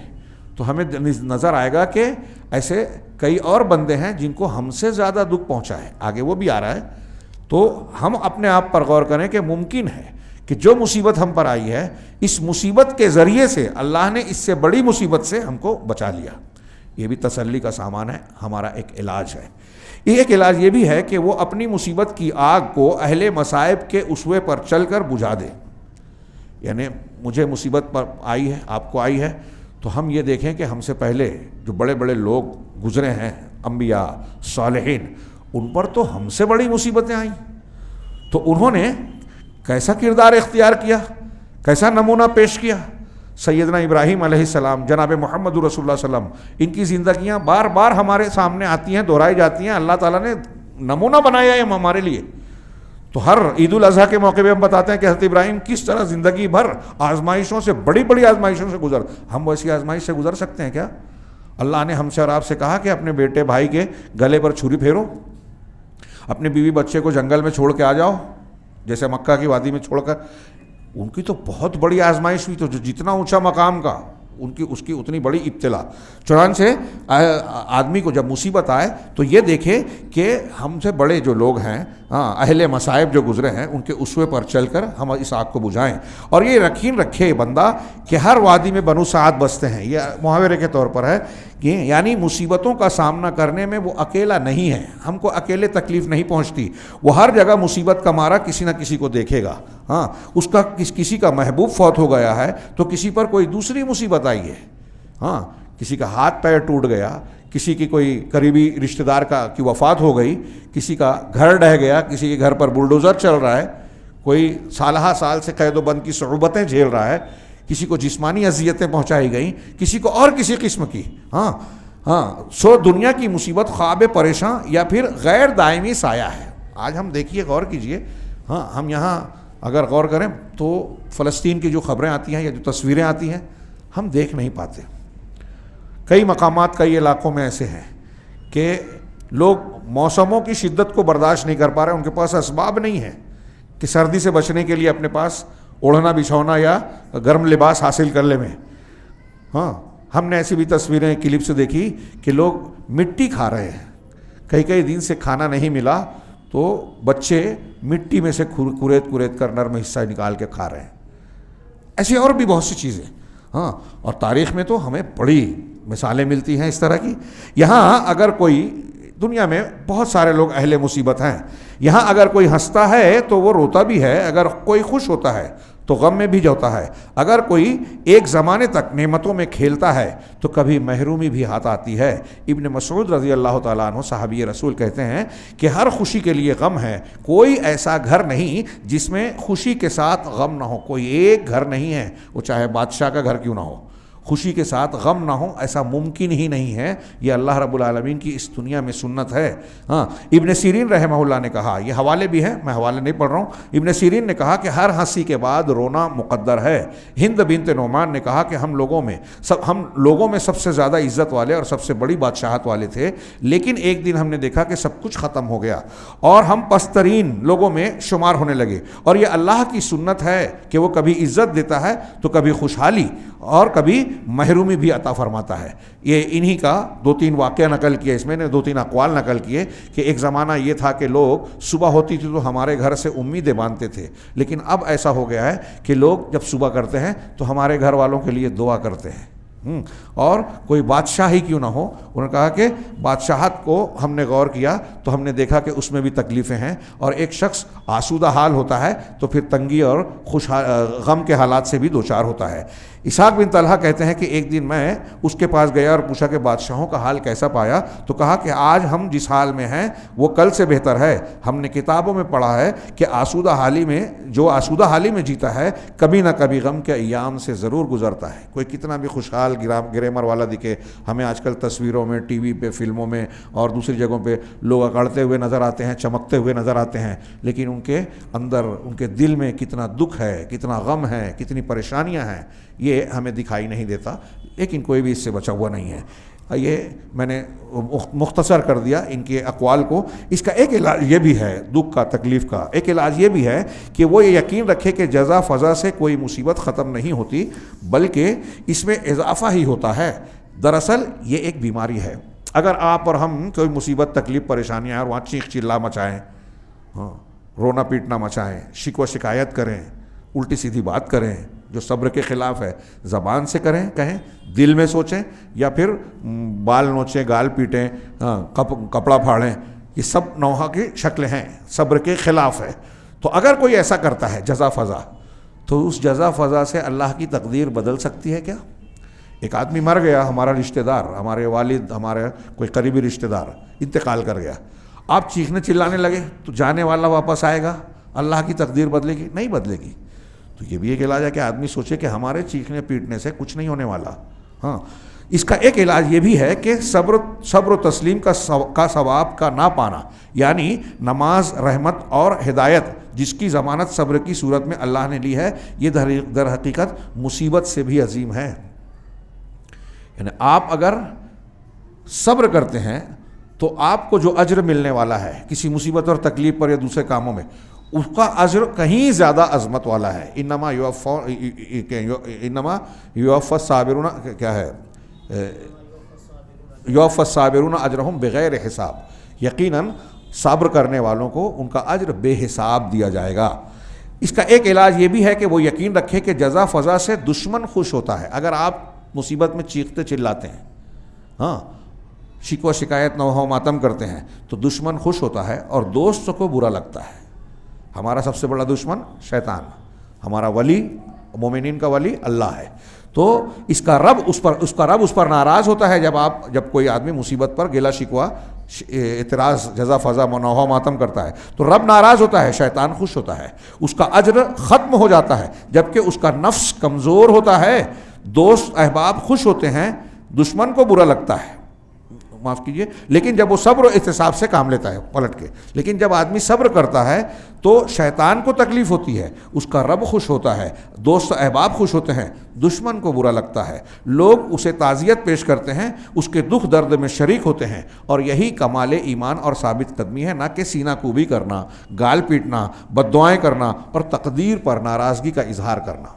A: تو ہمیں نظر آئے گا کہ ایسے کئی اور بندے ہیں جن کو ہم سے زیادہ دکھ پہنچا ہے، آگے وہ بھی آ رہا ہے۔ تو ہم اپنے آپ پر غور کریں کہ ممکن ہے کہ جو مصیبت ہم پر آئی ہے، اس مصیبت کے ذریعے سے اللہ نے اس سے بڑی مصیبت سے ہم کو بچا لیا۔ یہ بھی تسلی کا سامان ہے، ہمارا ایک علاج ہے۔ ایک علاج یہ بھی ہے کہ وہ اپنی مصیبت کی آگ کو اہل مصائب کے اسوے پر چل کر بجھا دے. یعنی مجھے مصیبت پر آئی ہے، آپ کو آئی ہے، تو ہم یہ دیکھیں کہ ہم سے پہلے جو بڑے بڑے لوگ گزرے ہیں، انبیاء، صالحین، ان پر تو ہم سے بڑی مصیبتیں آئیں، تو انہوں نے کیسا کردار اختیار کیا، کیسا نمونہ پیش کیا. سیدنا ابراہیم علیہ السلام، جناب محمد رسول اللہ صلی اللہ علیہ وسلم، ان کی زندگیاں بار بار ہمارے سامنے آتی ہیں، دہرائی جاتی ہیں. اللہ تعالیٰ نے نمونہ بنایا ہے ہمارے لیے. تو ہر عید الاضحیٰ کے موقع پہ ہم بتاتے ہیں کہ حضرت ابراہیم کس طرح زندگی بھر آزمائشوں سے، بڑی بڑی آزمائشوں سے گزر. ہم ویسی آزمائش سے گزر سکتے ہیں کیا؟ اللہ نے ہم سے اور آپ سے کہا کہ اپنے بیٹے بھائی کے گلے پر چھری پھیرو، اپنے بیوی بچے کو جنگل میں چھوڑ کے آ جاؤ، جیسے مکہ کی وادی میں چھوڑ کر. ان کی تو بہت بڑی آزمائش ہوئی، تو جو جتنا اونچا مقام کا اس کی اتنی بڑی ابتلا. چنانچہ آدمی کو جب مصیبت آئے تو یہ دیکھے کہ ہم سے بڑے جو لوگ ہیں، اہل مصائب جو گزرے ہیں، ان کے اسوے پر چل کر ہم اس آگ کو بجھائیں. اور یہ یقین رکھے بندہ کہ ہر وادی میں بنو سعد بستے ہیں. یہ محاورے کے طور پر ہے کہ یعنی مصیبتوں کا سامنا کرنے میں وہ اکیلا نہیں ہے، ہم کو اکیلے تکلیف نہیں پہنچتی. وہ ہر جگہ مصیبت کا مارا کسی نہ کسی کو دیکھے گا. اس کا کسی کا محبوب فوت ہو گیا ہے تو کسی پر کوئی دوسری مصیبت آئی ہے. کسی کا ہاتھ پیر ٹوٹ گیا، کسی کی کوئی قریبی رشتہ دار کی وفات ہو گئی، کسی کا گھر ڈھہ گیا، کسی کے گھر پر بلڈوزر چل رہا ہے، کوئی سالہ سال سے قید و بند کی صعوبتیں جھیل رہا ہے، کسی کو جسمانی اذیتیں پہنچائی گئیں، کسی کو اور کسی قسم کی. سو دنیا کی مصیبت خواب پریشاں یا پھر غیر دائمی سایہ ہے. آج ہم دیکھیے، غور کیجئے، ہم یہاں اگر غور کریں تو فلسطین کی جو خبریں آتی ہیں یا جو تصویریں آتی ہیں ہم دیکھ نہیں پاتے. کئی مقامات کئی علاقوں میں ایسے ہیں کہ لوگ موسموں کی شدت کو برداشت نہیں کر پا رہے، ان کے پاس اسباب نہیں ہیں کہ سردی سے بچنے کے لیے اپنے پاس اوڑھنا بچھونا یا گرم لباس حاصل کر لیں. ہم نے ایسی بھی تصویریں کلپ سے دیکھی کہ لوگ مٹی کھا رہے ہیں، کئی دن سے کھانا نہیں ملا تو بچے مٹی میں سے کریت کر نرم حصہ نکال کے کھا رہے ہیں. ایسی اور بھی بہت سی چیزیں. اور تاریخ میں تو ہمیں بڑی مثالیں ملتی ہیں اس طرح کی. یہاں اگر کوئی، دنیا میں بہت سارے لوگ اہل مصیبت ہیں، یہاں اگر کوئی ہنستا ہے تو وہ روتا بھی ہے، اگر کوئی خوش ہوتا ہے تو غم میں بھی جاتا ہے، اگر کوئی ایک زمانے تک نعمتوں میں کھیلتا ہے تو کبھی محرومی بھی ہاتھ آتی ہے. ابن مسعود رضی اللہ تعالیٰ عنہ صحابی رسول کہتے ہیں کہ ہر خوشی کے لیے غم ہے، کوئی ایسا گھر نہیں جس میں خوشی کے ساتھ غم نہ ہو. کوئی ایک گھر نہیں ہے، وہ چاہے بادشاہ کا گھر کیوں نہ ہو، خوشی کے ساتھ غم نہ ہو، ایسا ممکن ہی نہیں ہے. یہ اللہ رب العالمین کی اس دنیا میں سنت ہے. ابن سیرین رحمہ اللہ نے کہا، یہ حوالے بھی ہیں، میں حوالے نہیں پڑھ رہا ہوں. ابن سیرین نے کہا کہ ہر ہنسی کے بعد رونا مقدر ہے. ہند بنت نعمان نے کہا کہ ہم لوگوں میں سب سے زیادہ عزت والے اور سب سے بڑی بادشاہت والے تھے، لیکن ایک دن ہم نے دیکھا کہ سب کچھ ختم ہو گیا اور ہم پسترین لوگوں میں شمار ہونے لگے. اور یہ اللہ کی سنت ہے کہ وہ کبھی عزت دیتا ہے تو کبھی خوشحالی اور کبھی محرومی بھی عطا فرماتا ہے. یہ انہی کا 2-3 واقعہ نقل کیے، اس میں نے 2-3 اقوال نقل کیے کہ ایک زمانہ یہ تھا کہ لوگ صبح ہوتی تھی تو ہمارے گھر سے امیدیں باندھتے تھے، لیکن اب ایسا ہو گیا ہے کہ لوگ جب صبح کرتے ہیں تو ہمارے گھر والوں کے لیے دعا کرتے ہیں. اور کوئی بادشاہ ہی کیوں نہ ہو، انہوں نے کہا کہ بادشاہت کو ہم نے غور کیا تو ہم نے دیکھا کہ اس میں بھی تکلیفیں ہیں، اور ایک شخص آسودہ حال ہوتا ہے تو پھر تنگی اور غم کے حالات سے بھی دوچار ہوتا ہے. اسحاق بن طلحہ کہتے ہیں کہ ایک دن میں اس کے پاس گیا اور پوچھا کہ بادشاہوں کا حال کیسا پایا، تو کہا کہ آج ہم جس حال میں ہیں وہ کل سے بہتر ہے. ہم نے کتابوں میں پڑھا ہے کہ آسودہ حالی میں جیتا ہے کبھی نہ کبھی غم کے ایام سے ضرور گزرتا ہے. کوئی کتنا بھی خوشحال گریمر والا دکھے، ہمیں آج کل تصویروں میں، ٹی وی پہ، فلموں میں اور دوسری جگہوں پہ لوگ اکڑتے ہوئے نظر آتے ہیں، چمکتے ہوئے نظر آتے ہیں، لیکن ان کے اندر، ان کے دل میں کتنا دکھ ہے، کتنا غم ہے، کتنی پریشانیاں ہیں، یہ ہمیں دکھائی نہیں دیتا. لیکن کوئی بھی اس سے بچا ہوا نہیں ہے. یہ میں نے مختصر کر دیا ان کے اقوال کو. اس کا ایک علاج یہ بھی ہے، دکھ کا، تکلیف کا ایک علاج یہ بھی ہے کہ وہ یہ یقین رکھے کہ جزا فضا سے کوئی مصیبت ختم نہیں ہوتی، بلکہ اس میں اضافہ ہی ہوتا ہے. دراصل یہ ایک بیماری ہے. اگر آپ اور ہم کوئی مصیبت، تکلیف، پریشانیاں اور وہاں چیخ چلا مچائیں، رونا پیٹنا مچائیں، شکوہ شکایت کریں، الٹی سیدھی بات کریں جو صبر کے خلاف ہے، زبان سے کہیں، دل میں سوچیں، یا پھر بال نوچیں، گال پیٹیں، کپڑا پھاڑیں، یہ سب نوحہ کی شکلیں ہیں، صبر کے خلاف ہے. تو اگر کوئی ایسا کرتا ہے جزا فضا، تو اس جزا فضا سے اللہ کی تقدیر بدل سکتی ہے کیا؟ ایک آدمی مر گیا، ہمارا رشتہ دار، ہمارے والد، ہمارے کوئی قریبی رشتہ دار انتقال کر گیا، آپ چیخنے چلانے لگے تو جانے والا واپس آئے گا، اللہ کی تقدیر بدلے گی؟ نہیں بدلے گی. تو یہ بھی ایک علاج ہے کہ آدمی سوچے کہ ہمارے چیخنے پیٹنے سے کچھ نہیں ہونے والا. ہاں، اس کا ایک علاج یہ بھی ہے کہ صبر و تسلیم کا ثواب کا نہ پانا، یعنی نماز رحمت اور ہدایت جس کی ضمانت صبر کی صورت میں اللہ نے لی ہے، یہ در حقیقت مصیبت سے بھی عظیم ہے. یعنی آپ اگر صبر کرتے ہیں تو آپ کو جو اجر ملنے والا ہے کسی مصیبت اور تکلیف پر یا دوسرے کاموں میں، اس کا اجر کہیں زیادہ عظمت والا ہے. انما یوفی الصابرون، کیا ہے، یوفی الصابرون اجرہم بغیر حساب، یقیناً صبر کرنے والوں کو ان کا اجر بے حساب دیا جائے گا. اس کا ایک علاج یہ بھی ہے کہ وہ یقین رکھے کہ جزا فضا سے دشمن خوش ہوتا ہے. اگر آپ مصیبت میں چیختے چلاتے ہیں، ہاں، شکوہ شکایت نوحہ و ماتم کرتے ہیں، تو دشمن خوش ہوتا ہے اور دوست کو برا لگتا ہے. ہمارا سب سے بڑا دشمن شیطان، ہمارا ولی، مومنین کا ولی اللہ ہے. تو اس کا رب اس پر ناراض ہوتا ہے جب کوئی آدمی مصیبت پر گلا شکوہ اعتراض جزا فضا نوحہ و ماتم کرتا ہے، تو رب ناراض ہوتا ہے، شیطان خوش ہوتا ہے، اس کا اجر ختم ہو جاتا ہے. جبکہ اس کا نفس کمزور ہوتا ہے، دوست احباب خوش ہوتے ہیں، دشمن کو برا لگتا ہے، معاف کیجئے. لیکن جب وہ صبر و احتساب سے کام لیتا ہے پلٹ کے، لیکن جب آدمی صبر کرتا ہے تو شیطان کو تکلیف ہوتی ہے، اس کا رب خوش ہوتا ہے، دوست احباب خوش ہوتے ہیں، دشمن کو برا لگتا ہے، لوگ اسے تعزیت پیش کرتے ہیں، اس کے دکھ درد میں شریک ہوتے ہیں. اور یہی کمال ایمان اور ثابت قدمی ہے، نہ کہ سینہ کوبی کرنا، گال پیٹنا، بد دعائیں کرنا اور تقدیر پر ناراضگی کا اظہار کرنا.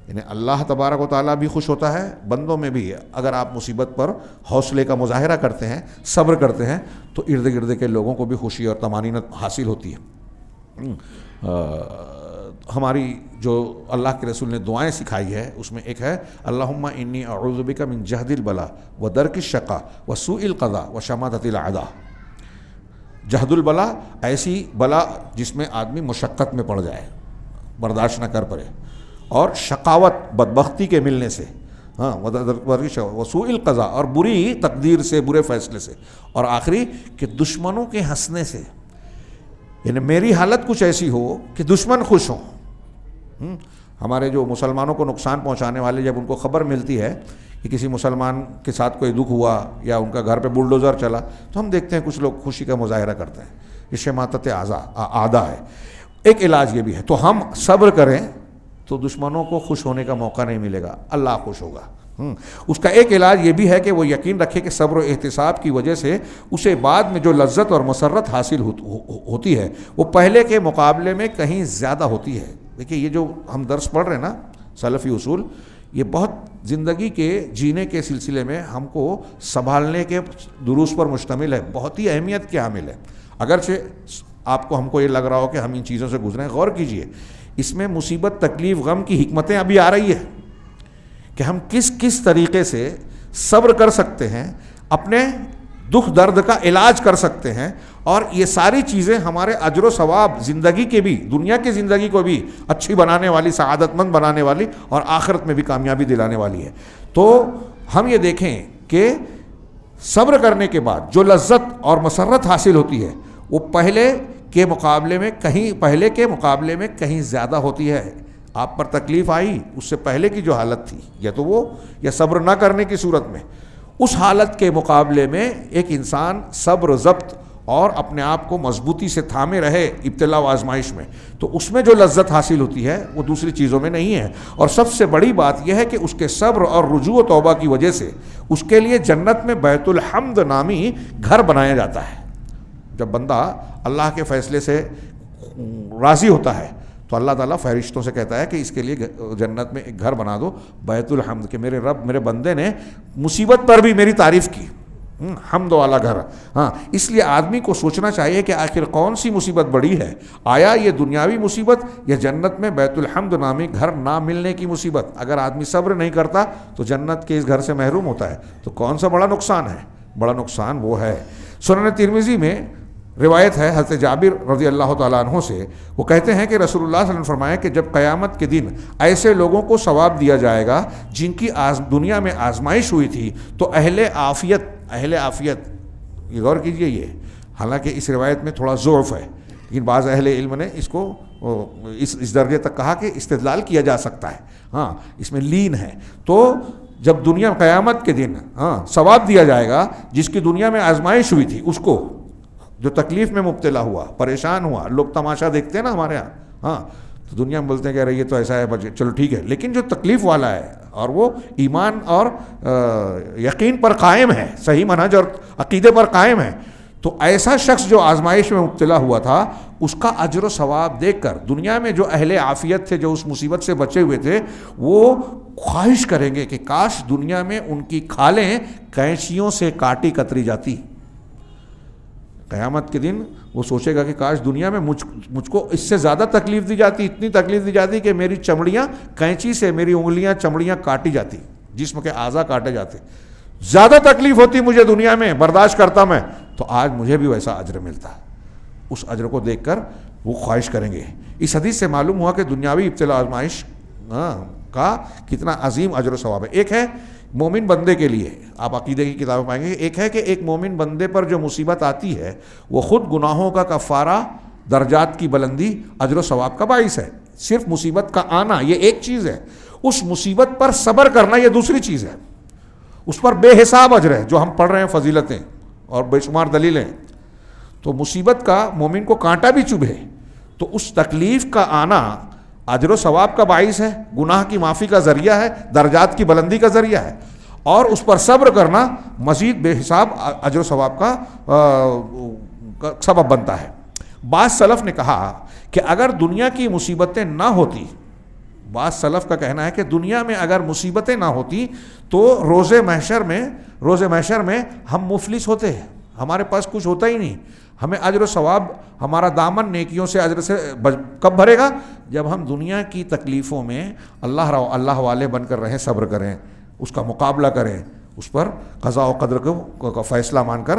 A: یعنی اللہ تبارک و تعالیٰ بھی خوش ہوتا ہے، بندوں میں بھی. اگر آپ مصیبت پر حوصلے کا مظاہرہ کرتے ہیں، صبر کرتے ہیں، تو ارد گرد کے لوگوں کو بھی خوشی اور طمانینت حاصل ہوتی ہے. ہماری جو اللہ کے رسول نے دعائیں سکھائی ہے اس میں ایک ہے اللہم انی اعوذ بک من جہد البلا و درک الشقا و سوء القضاء و شماتۃ الاعداء. جہد البلا ایسی بلا جس میں آدمی مشقت میں پڑ جائے، برداشت نہ کر پڑے، اور شقاوت بدبختی کے ملنے سے، ہاں، وسوء القضاء اور بری تقدیر سے، برے فیصلے سے، اور آخری کہ دشمنوں کے ہنسنے سے. یعنی میری حالت کچھ ایسی ہو کہ دشمن خوش ہوں. ہمارے جو مسلمانوں کو نقصان پہنچانے والے، جب ان کو خبر ملتی ہے کہ کسی مسلمان کے ساتھ کوئی دکھ ہوا یا ان کا گھر پہ بلڈوزر چلا، تو ہم دیکھتے ہیں کچھ لوگ خوشی کا مظاہرہ کرتے ہیں. یہ شماتت اعداء ہے. ایک علاج یہ بھی ہے، تو ہم صبر کریں تو دشمنوں کو خوش ہونے کا موقع نہیں ملے گا، اللہ خوش ہوگا. اس کا ایک علاج یہ بھی ہے کہ وہ یقین رکھے کہ صبر و احتساب کی وجہ سے اسے بعد میں جو لذت اور مسرت حاصل ہوتی ہے وہ پہلے کے مقابلے میں کہیں زیادہ ہوتی ہے. دیکھیے، یہ جو ہم درس پڑھ رہے ہیں نا، سلفی اصول، یہ بہت زندگی کے جینے کے سلسلے میں ہم کو سنبھالنے کے دروس پر مشتمل ہے، بہت ہی اہمیت کے حامل ہے. اگرچہ آپ کو ہم کو یہ لگ رہا ہو کہ ہم ان چیزوں سے گزریں، غور کیجئے، اس میں مصیبت، تکلیف، غم کی حکمتیں ابھی آ رہی ہے کہ ہم کس طریقے سے صبر کر سکتے ہیں، اپنے دکھ درد کا علاج کر سکتے ہیں، اور یہ ساری چیزیں ہمارے اجر و ثواب زندگی کے بھی، دنیا کی زندگی کو بھی اچھی بنانے والی، سعادت مند بنانے والی اور آخرت میں بھی کامیابی دلانے والی ہے. تو ہم یہ دیکھیں کہ صبر کرنے کے بعد جو لذت اور مسرت حاصل ہوتی ہے وہ پہلے کے مقابلے میں کہیں زیادہ ہوتی ہے. آپ پر تکلیف آئی، اس سے پہلے کی جو حالت تھی، یا صبر نہ کرنے کی صورت میں، اس حالت کے مقابلے میں ایک انسان صبر و ضبط اور اپنے آپ کو مضبوطی سے تھامے رہے ابتلا و آزمائش میں، تو اس میں جو لذت حاصل ہوتی ہے وہ دوسری چیزوں میں نہیں ہے. اور سب سے بڑی بات یہ ہے کہ اس کے صبر اور رجوع و توبہ کی وجہ سے اس کے لیے جنت میں بیت الحمد نامی گھر بنایا جاتا ہے. جب بندہ اللہ کے فیصلے سے راضی ہوتا ہے تو اللہ تعالیٰ فرشتوں سے کہتا ہے کہ اس کے لیے جنت میں ایک گھر بنا دو، بیت الحمد، کہ میرے رب، میرے بندے نے مصیبت پر بھی میری تعریف کی، حمد والا گھر. ہاں، اس لیے آدمی کو سوچنا چاہیے کہ آخر کون سی مصیبت بڑی ہے، آیا یہ دنیاوی مصیبت یا جنت میں بیت الحمد نامی گھر نہ ملنے کی مصیبت. اگر آدمی صبر نہیں کرتا تو جنت کے اس گھر سے محروم ہوتا ہے، تو کون سا بڑا نقصان ہے. بڑا نقصان وہ ہے۔ سنن ترمذی میں روایت ہے حضرت جابر رضی اللہ تعالیٰ عنہ سے، وہ کہتے ہیں کہ رسول اللہ صلی اللہ علیہ وسلم نے فرمایا کہ جب قیامت کے دن ایسے لوگوں کو ثواب دیا جائے گا جن کی دنیا میں آزمائش ہوئی تھی، تو اہل عافیت، یہ غور کیجئے، یہ حالانکہ اس روایت میں تھوڑا ضعف ہے، لیکن بعض اہل علم نے اس کو اس درجے تک کہا کہ استدلال کیا جا سکتا ہے، ہاں اس میں لین ہے۔ تو جب دنیا قیامت کے دن ثواب دیا جائے گا جس کی دنیا میں آزمائش ہوئی تھی، اس کو جو تکلیف میں مبتلا ہوا، پریشان ہوا، لوگ تماشا دیکھتے ہیں نا ہمارے ہاں، تو دنیا میں بولتے ہیں کہ ارے یہ تو ایسا ہے، چلو ٹھیک ہے، لیکن جو تکلیف والا ہے اور وہ ایمان اور یقین پر قائم ہے، صحیح منہج اور عقیدے پر قائم ہے، تو ایسا شخص جو آزمائش میں مبتلا ہوا تھا، اس کا اجر و ثواب دیکھ کر دنیا میں جو اہل عافیت تھے، جو اس مصیبت سے بچے ہوئے تھے، وہ خواہش کریں گے کہ کاش دنیا میں ان کی کھالیں کینچیوں سے کاٹی کتری جاتی۔ قیامت کے دن وہ سوچے گا کہ کاش دنیا میں مجھ کو اس سے زیادہ تکلیف دی جاتی، اتنی تکلیف دی جاتی کہ میری چمڑیاں کینچی سے، میری انگلیاں چمڑیاں کاٹی جاتی، جسم کے اعضاء کاٹے جاتے، زیادہ تکلیف ہوتی مجھے دنیا میں، برداشت کرتا میں، تو آج مجھے بھی ویسا اجر ملتا۔ اس اجر کو دیکھ کر وہ خواہش کریں گے۔ اس حدیث سے معلوم ہوا کہ دنیاوی ابتلا آزمائش کا کتنا عظیم اجر و ثواب ہے۔ ایک ہے مومن بندے کے لیے، آپ عقیدے کی کتابیں پائیں گے، ایک ہے کہ ایک مومن بندے پر جو مصیبت آتی ہے وہ خود گناہوں کا کفارہ، درجات کی بلندی، اجر و ثواب کا باعث ہے۔ صرف مصیبت کا آنا یہ ایک چیز ہے، اس مصیبت پر صبر کرنا یہ دوسری چیز ہے، اس پر بے حساب اجر ہے جو ہم پڑھ رہے ہیں، فضیلتیں اور بے شمار دلیلیں۔ تو مصیبت کا مومن کو کانٹا بھی چبھے تو اس تکلیف کا آنا اجر و ثواب کا باعث ہے، گناہ کی معافی کا ذریعہ ہے، درجات کی بلندی کا ذریعہ ہے، اور اس پر صبر کرنا مزید بے حساب اجر و ثواب کا سبب بنتا ہے۔ بعض سلف نے کہا کہ اگر دنیا کی مصیبتیں نہ ہوتی، بعض سلف کا کہنا ہے کہ دنیا میں اگر مصیبتیں نہ ہوتی تو روز محشر میں ہم مفلس ہوتے ہیں، ہمارے پاس کچھ ہوتا ہی نہیں، ہمیں اجر و ثواب، ہمارا دامن نیکیوں سے اجر سے کب بھرے گا؟ جب ہم دنیا کی تکلیفوں میں اللہ والے بن کر رہیں، صبر کریں، اس کا مقابلہ کریں، اس پر قضاء و قدر کو فیصلہ مان کر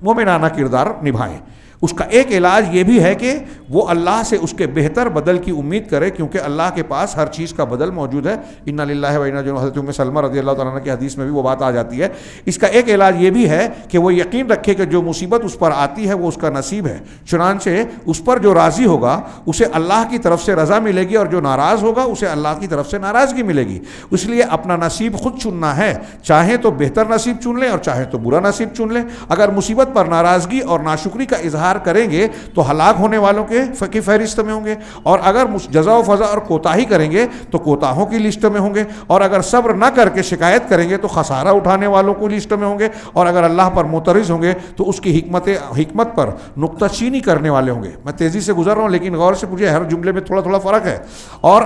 A: مومنانہ کردار نبھائیں۔ اس کا ایک علاج یہ بھی ہے کہ وہ اللہ سے اس کے بہتر بدل کی امید کرے، کیونکہ اللہ کے پاس ہر چیز کا بدل موجود ہے۔ انا للہ و انا الیہ راجعون، حضرت ام سلمہ رضی اللہ تعالیٰ عنہ کی حدیث میں بھی وہ بات آ جاتی ہے۔ اس کا ایک علاج یہ بھی ہے کہ وہ یقین رکھے کہ جو مصیبت اس پر آتی ہے وہ اس کا نصیب ہے، چنانچہ اس پر جو راضی ہوگا اسے اللہ کی طرف سے رضا ملے گی، اور جو ناراض ہوگا اسے اللہ کی طرف سے ناراضگی ملے گی۔ اس لیے اپنا نصیب خود چننا ہے، چاہے تو بہتر نصیب چن لیں اور چاہے تو برا نصیب چن لیں۔ اگر مصیبت پر ناراضگی اور ناشکری کا اظہار کریں گے تو ہلاک ہونے والوں کی فہرست میں ہوں گے، اور اگر جزا و فضا اور کوتاہی کریں گے تو کوتاہوں کی لسٹ میں ہوں گے، اور اگر صبر نہ کر کے شکایت کریں گے تو خسارہ اٹھانے والوں کو لسٹ میں ہوں گے، اور اگر اللہ پر معترض ہوں گے تو اس کی حکمت پر نکتہ چینی کرنے والے ہوں گے۔ میں تیزی سے گزر رہا ہوں لیکن غور سے مجھے ہر جملے میں تھوڑا تھوڑا فرق ہے۔ اور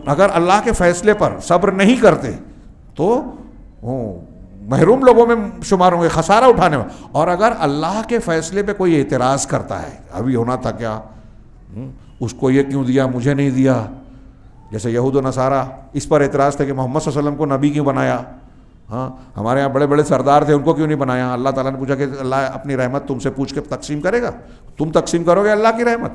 A: اگر اللہ کے فیصلے پر صبر نہیں کرتے تو محروم لوگوں میں شمار ہوں گے، خسارہ اٹھانے میں۔ اور اگر اللہ کے فیصلے پہ کوئی اعتراض کرتا ہے، ابھی ہونا تھا کیا، اس کو یہ کیوں دیا مجھے نہیں دیا، جیسے یہود و نصارہ اس پر اعتراض تھا کہ محمد صلی اللہ علیہ وسلم کو نبی کیوں بنایا، ہمارے یہاں بڑے بڑے سردار تھے ان کو کیوں نہیں بنایا۔ اللہ تعالیٰ نے پوچھا کہ اللہ اپنی رحمت تم سے پوچھ کے تقسیم کرے گا، تم تقسیم کرو گے اللہ کی رحمت۔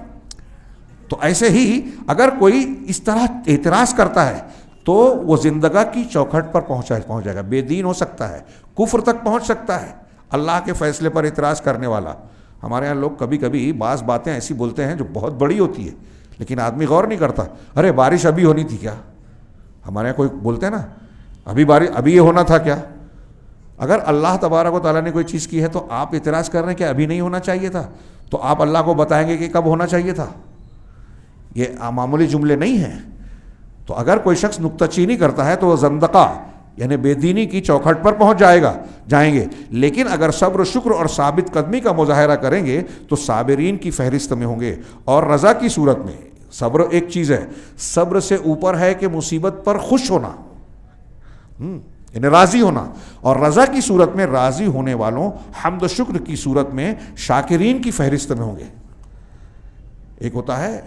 A: تو ایسے ہی اگر کوئی اس طرح اعتراض کرتا ہے تو وہ زندگی کی چوکھٹ پر پہنچ جائے گا، بے دین ہو سکتا ہے، کفر تک پہنچ سکتا ہے اللہ کے فیصلے پر اعتراض کرنے والا۔ ہمارے یہاں لوگ کبھی کبھی بعض باتیں ایسی بولتے ہیں جو بہت بڑی ہوتی ہے لیکن آدمی غور نہیں کرتا۔ ارے بارش ابھی ہونی تھی کیا؟ ہمارے یہاں کوئی بولتے ہیں نا ابھی یہ ہونا تھا کیا؟ اگر اللہ تبارک و تعالیٰ نے کوئی چیز کی ہے تو آپ اعتراض کر رہے ہیں کہ ابھی نہیں ہونا چاہیے تھا، تو آپ اللہ کو بتائیں گے کہ کب ہونا چاہیے تھا؟ یہ معمولی جملے نہیں ہیں۔ تو اگر کوئی شخص نکتہ چینی کرتا ہے تو وہ زندقہ یعنی بے دینی کی چوکھٹ پر پہنچ جائیں گے، لیکن اگر صبر و شکر اور ثابت قدمی کا مظاہرہ کریں گے تو صابرین کی فہرست میں ہوں گے۔ اور رضا کی صورت میں صبر ایک چیز ہے، صبر سے اوپر ہے کہ مصیبت پر خوش ہونا، یعنی راضی ہونا، اور رضا کی صورت میں راضی ہونے والوں حمد و شکر کی صورت میں شاکرین کی فہرست میں ہوں گے۔ ایک ہوتا ہے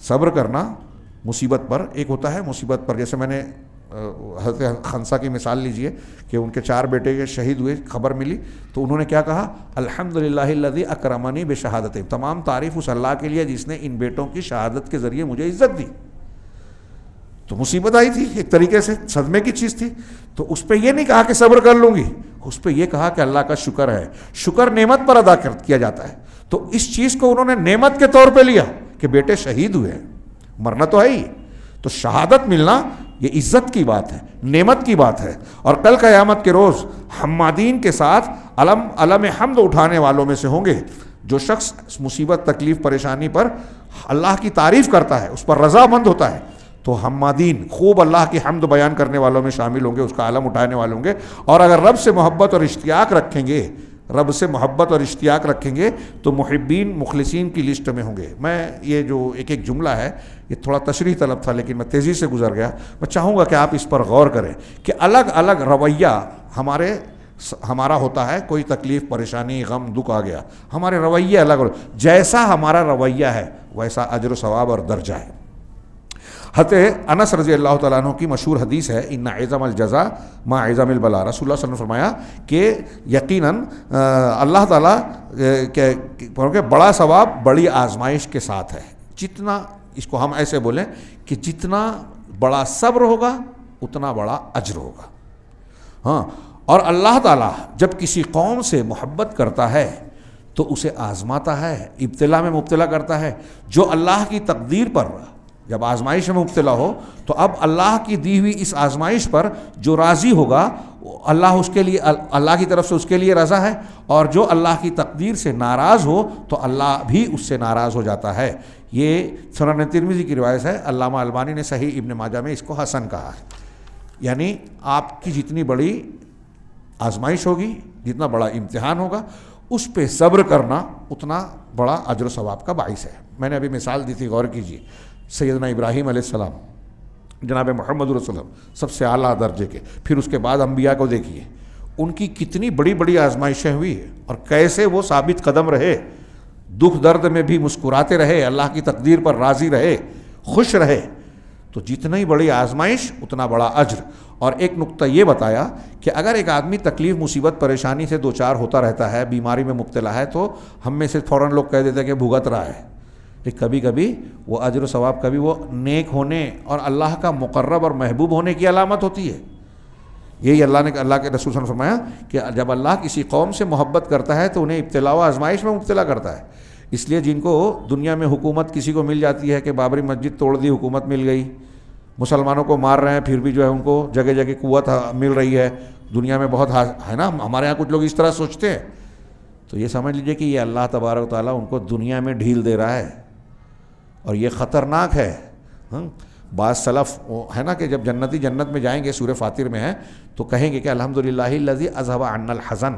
A: صبر کرنا مصیبت پر، ایک ہوتا ہے مصیبت پر، جیسے میں نے حضرت خنسہ کی مثال لیجئے کہ ان کے 4 بیٹے کے شہید ہوئے، خبر ملی تو انہوں نے کیا کہا؟ الحمدللہ الذی اکرمنی بشہادتہم، تمام تعریف اس اللہ کے لیے جس نے ان بیٹوں کی شہادت کے ذریعے مجھے عزت دی۔ تو مصیبت آئی تھی، ایک طریقے سے صدمے کی چیز تھی، تو اس پہ یہ نہیں کہا کہ صبر کر لوں گی، اس پہ یہ کہا کہ اللہ کا شکر ہے، شکر نعمت پر ادا کیا جاتا ہے۔ تو اس چیز کو انہوں نے نعمت کے طور پہ لیا کہ بیٹے شہید ہوئے ہیں، مرنا تو ہے ہی، تو شہادت ملنا یہ عزت کی بات ہے، نعمت کی بات ہے۔ اور کل قیامت کے روز حمادین کے ساتھ علم حمد اٹھانے والوں میں سے ہوں گے جو شخص مصیبت، تکلیف، پریشانی پر اللہ کی تعریف کرتا ہے، اس پر رضا مند ہوتا ہے، تو حمادین خوب اللہ کی حمد بیان کرنے والوں میں شامل ہوں گے، اس کا علم اٹھانے والے ہوں گے۔ اور اگر رب سے محبت اور اشتیاق رکھیں گے، رب سے محبت اور اشتیاق رکھیں گے تو محبین، مخلصین کی لسٹ میں ہوں گے۔ میں یہ جو ایک جملہ ہے یہ تھوڑا تشریح طلب تھا لیکن میں تیزی سے گزر گیا، میں چاہوں گا کہ آپ اس پر غور کریں کہ الگ الگ رویہ ہمارا ہوتا ہے۔ کوئی تکلیف، پریشانی، غم، دکھ آ گیا، ہمارے رویے الگ الگ، جیسا ہمارا رویہ ہے ویسا اجر و ثواب اور درجہ ہے۔ حضرت انس رضی اللہ تعالیٰ عنہ کی مشہور حدیث ہے، ان عظم الجزاء ما عظم البلاء، رسول اللہ صلی اللہ علیہ وسلم نے فرمایا کہ یقیناً اللہ تعالیٰ کہ بڑا ثواب بڑی آزمائش کے ساتھ ہے۔ جتنا، اس کو ہم ایسے بولیں کہ جتنا بڑا صبر ہوگا اتنا بڑا اجر ہوگا۔ ہاں، اور اللہ تعالیٰ جب کسی قوم سے محبت کرتا ہے تو اسے آزماتا ہے، ابتلا میں مبتلا کرتا ہے۔ جو اللہ کی تقدیر پر جب آزمائش میں مبتلا ہو تو اب اللہ کی دی ہوئی اس آزمائش پر جو راضی ہوگا اللہ اس کے لیے، اللہ کی طرف سے اس کے لیے رضا ہے، اور جو اللہ کی تقدیر سے ناراض ہو تو اللہ بھی اس سے ناراض ہو جاتا ہے۔ یہ سنن ترمذی کی روایت ہے، علامہ البانی نے صحیح ابن ماجہ میں اس کو حسن کہا ہے۔ یعنی آپ کی جتنی بڑی آزمائش ہوگی، جتنا بڑا امتحان ہوگا، اس پہ صبر کرنا اتنا بڑا اجر و ثواب کا باعث ہے۔ میں نے ابھی مثال دی تھی، غور کیجیے، سیدنا ابراہیم علیہ السلام، جناب محمد رسول اللہ، سب سے اعلیٰ درجے کے، پھر اس کے بعد انبیاء کو دیکھیے، ان کی کتنی بڑی بڑی آزمائشیں ہوئی اور کیسے وہ ثابت قدم رہے، دکھ درد میں بھی مسکراتے رہے، اللہ کی تقدیر پر راضی رہے، خوش رہے۔ تو جتنی بڑی آزمائش اتنا بڑا اجر۔ اور ایک نقطہ یہ بتایا کہ اگر ایک آدمی تکلیف، مصیبت، پریشانی سے دوچار ہوتا رہتا ہے، بیماری میں مبتلا ہے، تو ہم میں سے فوراً لوگ کہہ دیتے ہیں کہ بھگت رہا ہے، لیکن کبھی کبھی وہ اجر و ثواب، کبھی وہ نیک ہونے اور اللہ کا مقرب اور محبوب ہونے کی علامت ہوتی ہے۔ یہی اللہ کے رسول صلی اللہ علیہ وسلم نے فرمایا کہ جب اللہ کسی قوم سے محبت کرتا ہے تو انہیں ابتلا و آزمائش میں مبتلا کرتا ہے۔ اس لیے جن کو دنیا میں حکومت کسی کو مل جاتی ہے کہ بابری مسجد توڑ دی، حکومت مل گئی، مسلمانوں کو مار رہے ہیں، پھر بھی جو ہے ان کو جگہ جگہ قوت مل رہی ہے، دنیا میں بہت ہے نا، ہمارے ہاں کچھ لوگ اس طرح سوچتے ہیں، تو یہ سمجھ لیجئے کہ یہ اللہ تبارک و تعالیٰ ان کو دنیا میں ڈھیل دے رہا ہے، اور یہ خطرناک ہے۔ بعض سلف ہے نا کہ جب جنت میں جائیں گے، سورہ فاطر میں ہے، تو کہیں گے کہ الحمدللہ الذی اذھب عنا الحزن،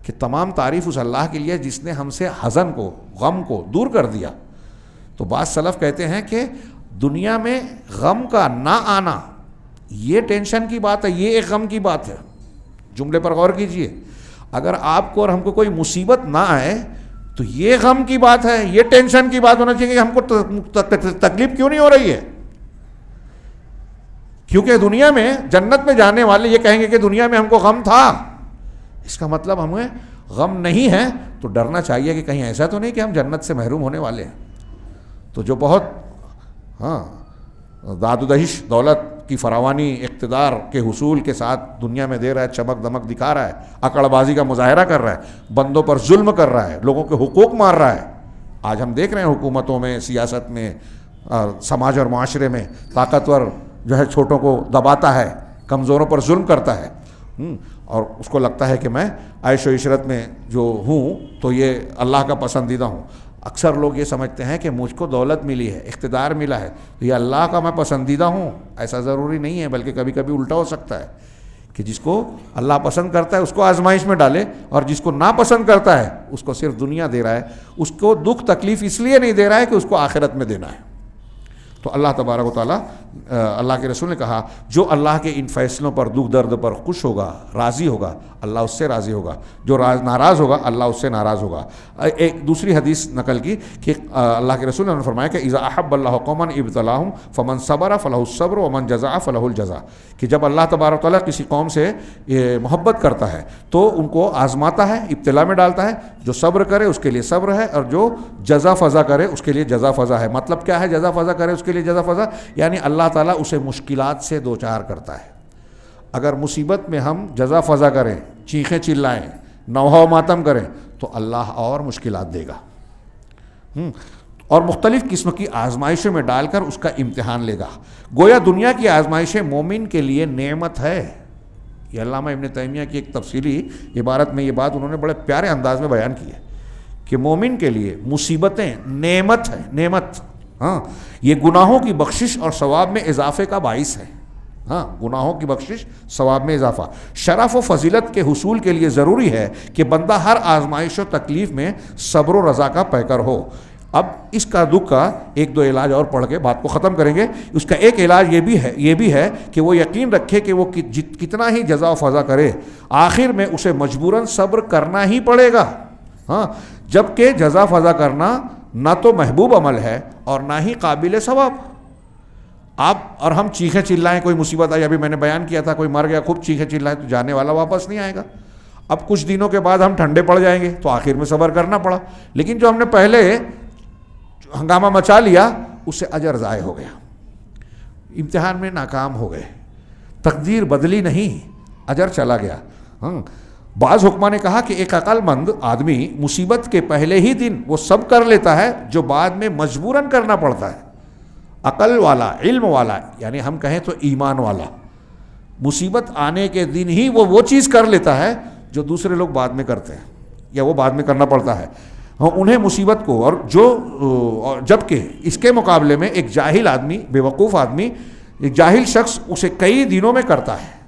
A: کہ تمام تعریف اس اللہ کے لیے جس نے ہم سے حزن کو، غم کو دور کر دیا۔ تو بعض سلف کہتے ہیں کہ دنیا میں غم کا نہ آنا یہ ٹینشن کی بات ہے، یہ ایک غم کی بات ہے۔ جملے پر غور کیجئے، اگر آپ کو اور ہم کو کوئی مصیبت نہ آئے تو یہ غم کی بات ہے، یہ ٹینشن کی بات ہونا چاہیے کہ ہم کو تکلیف کیوں نہیں ہو رہی ہے۔ کیونکہ دنیا میں جنت میں جانے والے یہ کہیں گے کہ دنیا میں ہم کو غم تھا، اس کا مطلب ہمیں غم نہیں ہے، تو ڈرنا چاہیے کہ کہیں ایسا تو نہیں کہ ہم جنت سے محروم ہونے والے ہیں۔ تو جو بہت داد و دہش، دولت کی فراوانی، اقتدار کے حصول کے ساتھ دنیا میں دے رہا ہے، چمک دمک دکھا رہا ہے، اکڑ بازی کا مظاہرہ کر رہا ہے، بندوں پر ظلم کر رہا ہے، لوگوں کے حقوق مار رہا ہے۔ آج ہم دیکھ رہے ہیں حکومتوں میں، سیاست میں، سماج اور معاشرے میں طاقتور جو ہے چھوٹوں کو دباتا ہے، کمزوروں پر ظلم کرتا ہے، اور اس کو لگتا ہے کہ میں عیش و عشرت میں جو ہوں تو یہ اللہ کا پسندیدہ ہوں۔ اکثر لوگ یہ سمجھتے ہیں کہ مجھ کو دولت ملی ہے، اقتدار ملا ہے تو یہ اللہ کا میں پسندیدہ ہوں۔ ایسا ضروری نہیں ہے، بلکہ کبھی کبھی الٹا ہو سکتا ہے کہ جس کو اللہ پسند کرتا ہے اس کو آزمائش میں ڈالے، اور جس کو ناپسند کرتا ہے اس کو صرف دنیا دے رہا ہے، اس کو دکھ تکلیف اس لیے نہیں دے رہا ہے کہ اس کو آخرت میں دینا ہے۔ تو اللہ تبارک و تعالیٰ اللہ کے رسول نے کہا جو اللہ کے ان فیصلوں پر دکھ درد پر خوش ہوگا راضی ہوگا اللہ اس سے راضی ہوگا، جو ناراض ہوگا اللہ اس سے ناراض ہوگا۔ ایک دوسری حدیث نقل کی کہ اللہ کے رسول نے فرمایا کہ اذا احب اللہ قوما ابتلاہم فمن صبر فلہ الصبر ومن جزع فلہ الجزاء، کہ جب اللہ تبارک و تعالیٰ کسی قوم سے محبت کرتا ہے تو ان کو آزماتا ہے، ابتلا میں ڈالتا ہے، جو صبر کرے اس کے لیے صبر ہے اور جو جزا فضا کرے اس کے لیے جزا فضا ہے۔ مطلب کیا ہے جزا فضا کرے اس کے لیے جزا فضا؟ یعنی اللہ تعالیٰ اسے مشکلات سے دوچار کرتا ہے۔ اگر مصیبت میں ہم جزا فضا کریں، چیخیں چلائیں، نوحہ و ماتم کریں تو اللہ اور مشکلات دے گا، اور مختلف قسم کی آزمائشوں میں ڈال کر اس کا امتحان لے گا۔ گویا دنیا کی آزمائشیں مومن کے لیے نعمت ہے۔ یہ علامہ ابن تیمیہ کی ایک تفصیلی عبارت میں یہ بات انہوں نے بڑے پیارے انداز میں بیان کی ہے کہ مومن کے لیے مصیبتیں نعمت ہے، نعمت۔ ہاں، یہ گناہوں کی بخشش اور ثواب میں اضافے کا باعث ہے۔ ہاں، گناہوں کی بخشش، ثواب میں اضافہ۔ شرف و فضیلت کے حصول کے لیے ضروری ہے کہ بندہ ہر آزمائش و تکلیف میں صبر و رضا کا پیکر ہو۔ اب اس کا دکھ کا ایک دو علاج اور پڑھ کے بات کو ختم کریں گے۔ اس کا ایک علاج یہ بھی ہے کہ وہ یقین رکھے کہ وہ کتنا ہی جزا و فضا کرے آخر میں اسے مجبوراً صبر کرنا ہی پڑے گا۔ ہاں، جبکہ جزا فضا کرنا نہ تو محبوب عمل ہے اور نہ ہی قابل ثواب۔ آپ اور ہم چیخیں چلائیں، کوئی مصیبت آئی، ابھی میں نے بیان کیا تھا، کوئی مر گیا، خوب چیخیں چلائیں تو جانے والا واپس نہیں آئے گا۔ اب کچھ دنوں کے بعد ہم ٹھنڈے پڑ جائیں گے تو آخر میں صبر کرنا پڑا، لیکن جو ہم نے پہلے ہنگامہ مچا لیا اس سے اجر ضائع ہو گیا، امتحان میں ناکام ہو گئے، تقدیر بدلی نہیں، اجر چلا گیا۔ بعض حکماں نے کہا کہ ایک عقل مند آدمی مصیبت کے پہلے ہی دن وہ سب کر لیتا ہے جو بعد میں مجبوراً کرنا پڑتا ہے۔ عقل والا، علم والا، یعنی ہم کہیں تو ایمان والا، مصیبت آنے کے دن ہی وہ چیز کر لیتا ہے جو دوسرے لوگ بعد میں کرتے ہیں یا وہ بعد میں کرنا پڑتا ہے انہیں مصیبت کو، اور جبکہ اس کے مقابلے میں ایک جاہل آدمی، بے وقوف آدمی، ایک جاہل شخص اسے کئی دنوں میں کرتا ہے۔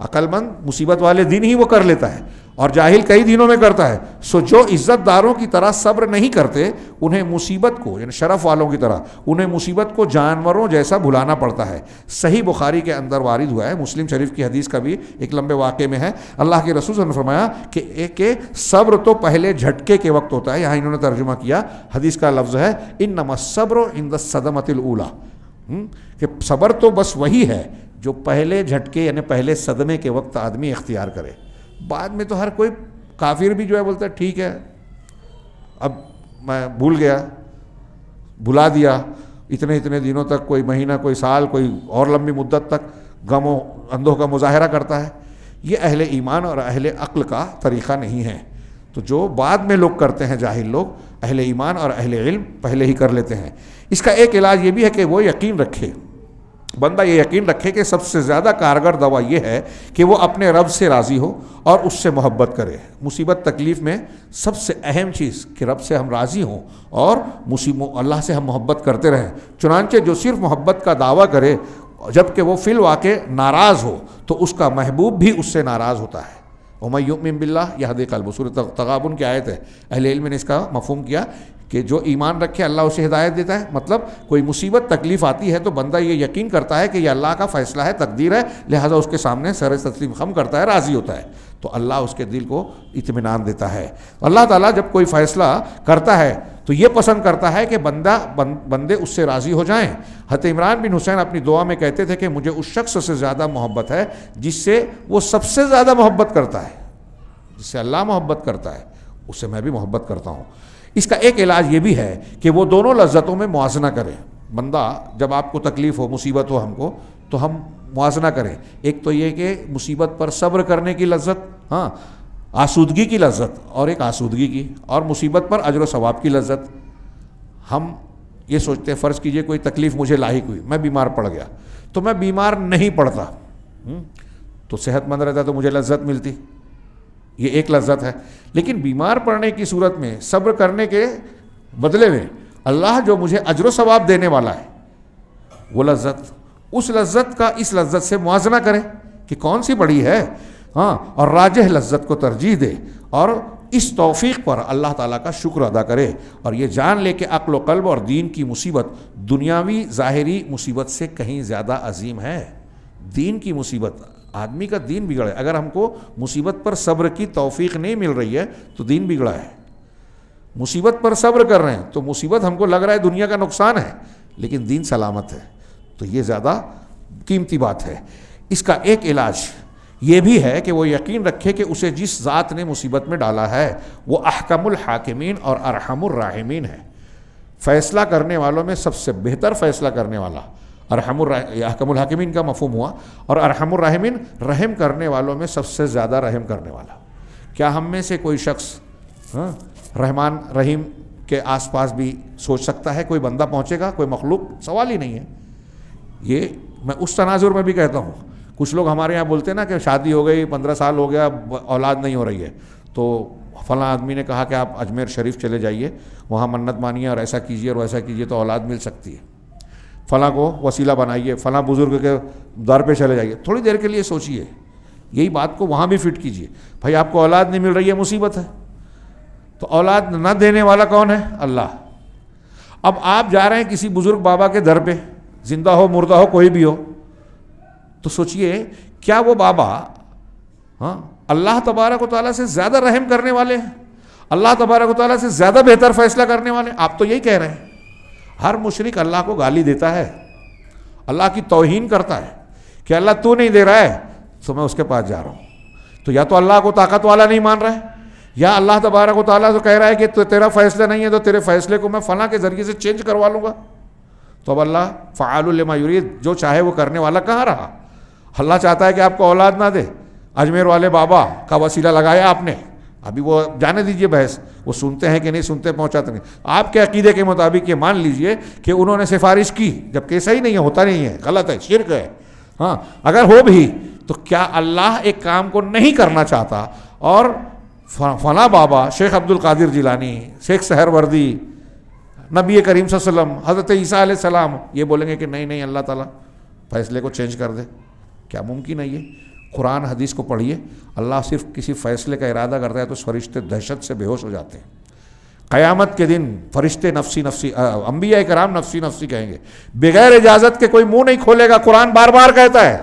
A: عقل مند مصیبت والے دن ہی وہ کر لیتا ہے اور جاہل کئی دنوں میں کرتا ہے۔ سو جو عزت داروں کی طرح صبر نہیں کرتے انہیں مصیبت کو، یعنی شرف والوں کی طرح انہیں مصیبت کو جانوروں جیسا بھلانا پڑتا ہے۔ صحیح بخاری کے اندر وارد ہوا ہے، مسلم شریف کی حدیث کا بھی ایک لمبے واقعے میں ہے، اللہ کے رسول صلی اللہ علیہ وسلم نے فرمایا کہ صبر تو پہلے جھٹکے کے وقت ہوتا ہے۔ یہاں انہوں نے ترجمہ کیا، حدیث کا لفظ ہے انما الصبر عند الصدمۃ الاولی، کہ صبر تو بس وہی ہے جو پہلے جھٹکے یعنی پہلے صدمے کے وقت آدمی اختیار کرے۔ بعد میں تو ہر کوئی کافر بھی جو ہے بولتا ہے ٹھیک ہے اب میں بھول گیا، بھلا دیا، اتنے دنوں تک، کوئی مہینہ، کوئی سال، کوئی اور لمبی مدت تک غم و اندوہ کا مظاہرہ کرتا ہے۔ یہ اہل ایمان اور اہل عقل کا طریقہ نہیں ہے۔ تو جو بعد میں لوگ کرتے ہیں جاہل لوگ، اہل ایمان اور اہل علم پہلے ہی کر لیتے ہیں۔ اس کا ایک علاج یہ بھی ہے کہ وہ یقین رکھے، بندہ یہ یقین رکھے کہ سب سے زیادہ کارگر دوا یہ ہے کہ وہ اپنے رب سے راضی ہو اور اس سے محبت کرے۔ مصیبت تکلیف میں سب سے اہم چیز کہ رب سے ہم راضی ہوں اور اللہ سے ہم محبت کرتے رہیں۔ چنانچہ جو صرف محبت کا دعویٰ کرے جبکہ وہ فی الواقع ناراض ہو تو اس کا محبوب بھی اس سے ناراض ہوتا ہے۔ وَمَن يُؤْمِن بِاللَّهِ يَهْدِ قَلْبَهُ، سورۃ تغابن کی آیت ہے۔ اہل علم نے اس کا مفہوم کیا کہ جو ایمان رکھے اللہ اسے ہدایت دیتا ہے، مطلب کوئی مصیبت تکلیف آتی ہے تو بندہ یہ یقین کرتا ہے کہ یہ اللہ کا فیصلہ ہے، تقدیر ہے، لہذا اس کے سامنے سر تسلیم خم کرتا ہے، راضی ہوتا ہے، تو اللہ اس کے دل کو اطمینان دیتا ہے۔ اللہ تعالیٰ جب کوئی فیصلہ کرتا ہے تو یہ پسند کرتا ہے کہ بندے اس سے راضی ہو جائیں۔ حضرت عمران بن حسین اپنی دعا میں کہتے تھے کہ مجھے اس شخص سے زیادہ محبت ہے جس سے وہ سب سے زیادہ محبت کرتا ہے، جس سے اللہ محبت کرتا ہے اس سے میں بھی محبت کرتا ہوں۔ اس کا ایک علاج یہ بھی ہے کہ وہ دونوں لذتوں میں موازنہ کریں۔ بندہ جب آپ کو تکلیف ہو، مصیبت ہو ہم کو، تو ہم موازنہ کریں۔ ایک تو یہ کہ مصیبت پر صبر کرنے کی لذت، ہاں آسودگی کی لذت، اور ایک آسودگی کی، اور مصیبت پر اجر و ثواب کی لذت۔ ہم یہ سوچتے ہیں فرض کیجئے کوئی تکلیف مجھے لاحق ہوئی، میں بیمار پڑ گیا، تو میں بیمار نہیں پڑتا تو صحت مند رہتا تو مجھے لذت ملتی، یہ ایک لذت ہے۔ لیکن بیمار پڑنے کی صورت میں صبر کرنے کے بدلے میں اللہ جو مجھے اجر و ثواب دینے والا ہے وہ لذت، اس لذت کا اس لذت سے موازنہ کرے کہ کون سی بڑی ہے، ہاں، اور راجح لذت کو ترجیح دے اور اس توفیق پر اللہ تعالیٰ کا شکر ادا کرے اور یہ جان لے کہ عقل و قلب اور دین کی مصیبت دنیاوی ظاہری مصیبت سے کہیں زیادہ عظیم ہے۔ دین کی مصیبت، آدمی کا دین بگڑا ہے۔ اگر ہم کو مصیبت پر صبر کی توفیق نہیں مل رہی ہے تو دین بگڑا ہے۔ مصیبت پر صبر کر رہے ہیں تو مصیبت ہم کو لگ رہا ہے دنیا کا نقصان ہے، لیکن دین سلامت ہے، تو یہ زیادہ قیمتی بات ہے۔ اس کا ایک علاج یہ بھی ہے کہ وہ یقین رکھے کہ اسے جس ذات نے مصیبت میں ڈالا ہے وہ احکم الحاکمین اور ارحم الراحمین ہے۔ فیصلہ کرنے والوں میں سب سے بہتر فیصلہ کرنے والا احکم الحاکمین کا مفہوم ہوا، اور ارحم الراحمین رحم کرنے والوں میں سب سے زیادہ رحم کرنے والا۔ کیا ہم میں سے کوئی شخص رحمان رحیم کے آس پاس بھی سوچ سکتا ہے کوئی بندہ پہنچے گا؟ کوئی مخلوق؟ سوال ہی نہیں ہے۔ یہ میں اس تناظر میں بھی کہتا ہوں، کچھ لوگ ہمارے یہاں بولتے ہیں نا کہ شادی ہو گئی 15 سال ہو گیا اولاد نہیں ہو رہی ہے، تو فلاں آدمی نے کہا کہ آپ اجمیر شریف چلے جائیے، وہاں منت مانیے اور ایسا کیجیے اور ویسا کیجیے تو اولاد مل سکتی ہے، فلاں کو وسیلہ بنائیے، فلاں بزرگ کے در پہ چلے جائیے۔ تھوڑی دیر کے لیے سوچیے، یہی بات کو وہاں بھی فٹ کیجیے۔ بھائی آپ کو اولاد نہیں مل رہی ہے، مصیبت ہے، تو اولاد نہ دینے والا کون ہے؟ اللہ۔ اب آپ جا رہے ہیں کسی بزرگ بابا کے در پہ، زندہ ہو مردہ ہو کوئی بھی ہو، تو سوچئے کیا وہ بابا اللہ تبارک و تعالیٰ سے زیادہ رحم کرنے والے ہیں؟ اللہ تبارک و تعالیٰ سے زیادہ بہتر فیصلہ کرنے والے ہیں؟ آپ تو یہی کہہ رہے ہیں۔ ہر مشرک اللہ کو گالی دیتا ہے، اللہ کی توہین کرتا ہے کہ اللہ تو نہیں دے رہا ہے تو میں اس کے پاس جا رہا ہوں۔ تو یا تو اللہ کو طاقت والا نہیں مان رہا ہے، یا اللہ تبارک و تعالیٰ تو کہہ رہا ہے کہ تیرا فیصلہ نہیں ہے تو تیرے فیصلے کو میں فلاں کے ذریعے سے چینج کروا لوں گا۔ تو اب اللہ فعال لما یرید، جو چاہے وہ کرنے والا کہاں رہا؟ اللہ چاہتا ہے کہ آپ کو اولاد نہ دے، اجمیر والے بابا کا وسیلہ لگایا آپ نے، ابھی وہ جانے دیجئے بحث، وہ سنتے ہیں کہ نہیں سنتے، پہنچاتے نہیں۔ آپ کے عقیدے کے مطابق یہ مان لیجئے کہ انہوں نے سفارش کی، جبکہ صحیح نہیں ہے، ہوتا نہیں ہے، غلط ہے، شرک ہے۔ اگر ہو بھی تو کیا اللہ ایک کام کو نہیں کرنا چاہتا اور فلاں بابا شیخ عبد القادر جیلانی، شیخ سہروردی، نبی کریم صلی اللہ علیہ وسلم، حضرت عیسیٰ علیہ السلام یہ بولیں گے کہ نہیں اللہ تعالیٰ فیصلے کو چینج کر دے؟ کیا ممکن ہے یہ؟ قرآن حدیث کو پڑھیے، اللہ صرف کسی فیصلے کا ارادہ کرتا ہے تو فرشتے دہشت سے بے ہوش ہو جاتے ہیں۔ قیامت کے دن فرشتے نفسی نفسی، انبیاء کرام نفسی نفسی کہیں گے، بغیر اجازت کے کوئی منہ نہیں کھولے گا، قرآن بار بار کہتا ہے،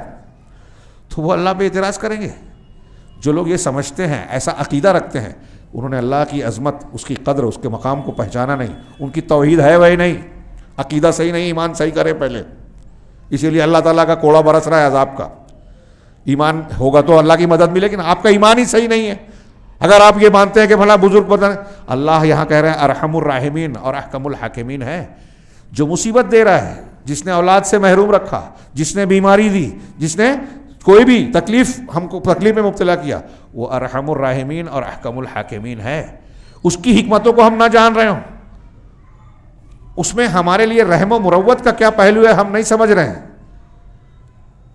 A: تو وہ اللہ پہ اعتراض کریں گے۔ جو لوگ یہ سمجھتے ہیں، ایسا عقیدہ رکھتے ہیں، انہوں نے اللہ کی عظمت، اس کی قدر، اس کے مقام کو پہچانا نہیں، ان کی توحید ہے وہی نہیں، عقیدہ صحیح نہیں، ایمان صحیح کرے پہلے، اسی لیے اللہ تعالیٰ کا کوڑا برس رہا ہے عذاب کا۔ ایمان ہوگا تو اللہ کی مدد ملے گی نا، آپ کا ایمان ہی صحیح نہیں ہے۔ اگر آپ یہ مانتے ہیں کہ بھلا بزرگ پتہ نہیں، اللہ یہاں کہہ رہے ہیں ارحم الراحمین اور احکم الحاکمین ہے۔ جو مصیبت دے رہا ہے، جس نے اولاد سے محروم رکھا، جس نے بیماری دی، جس نے کوئی بھی تکلیف ہم کو تکلیف میں مبتلا کیا، وہ ارحم الراحمین اور احکم الحاکمین ہے۔ اس کی حکمتوں کو ہم نہ جان رہے ہوں، اس میں ہمارے لیے رحم و مروت کا کیا پہلو ہے ہم نہیں سمجھ رہے ہیں،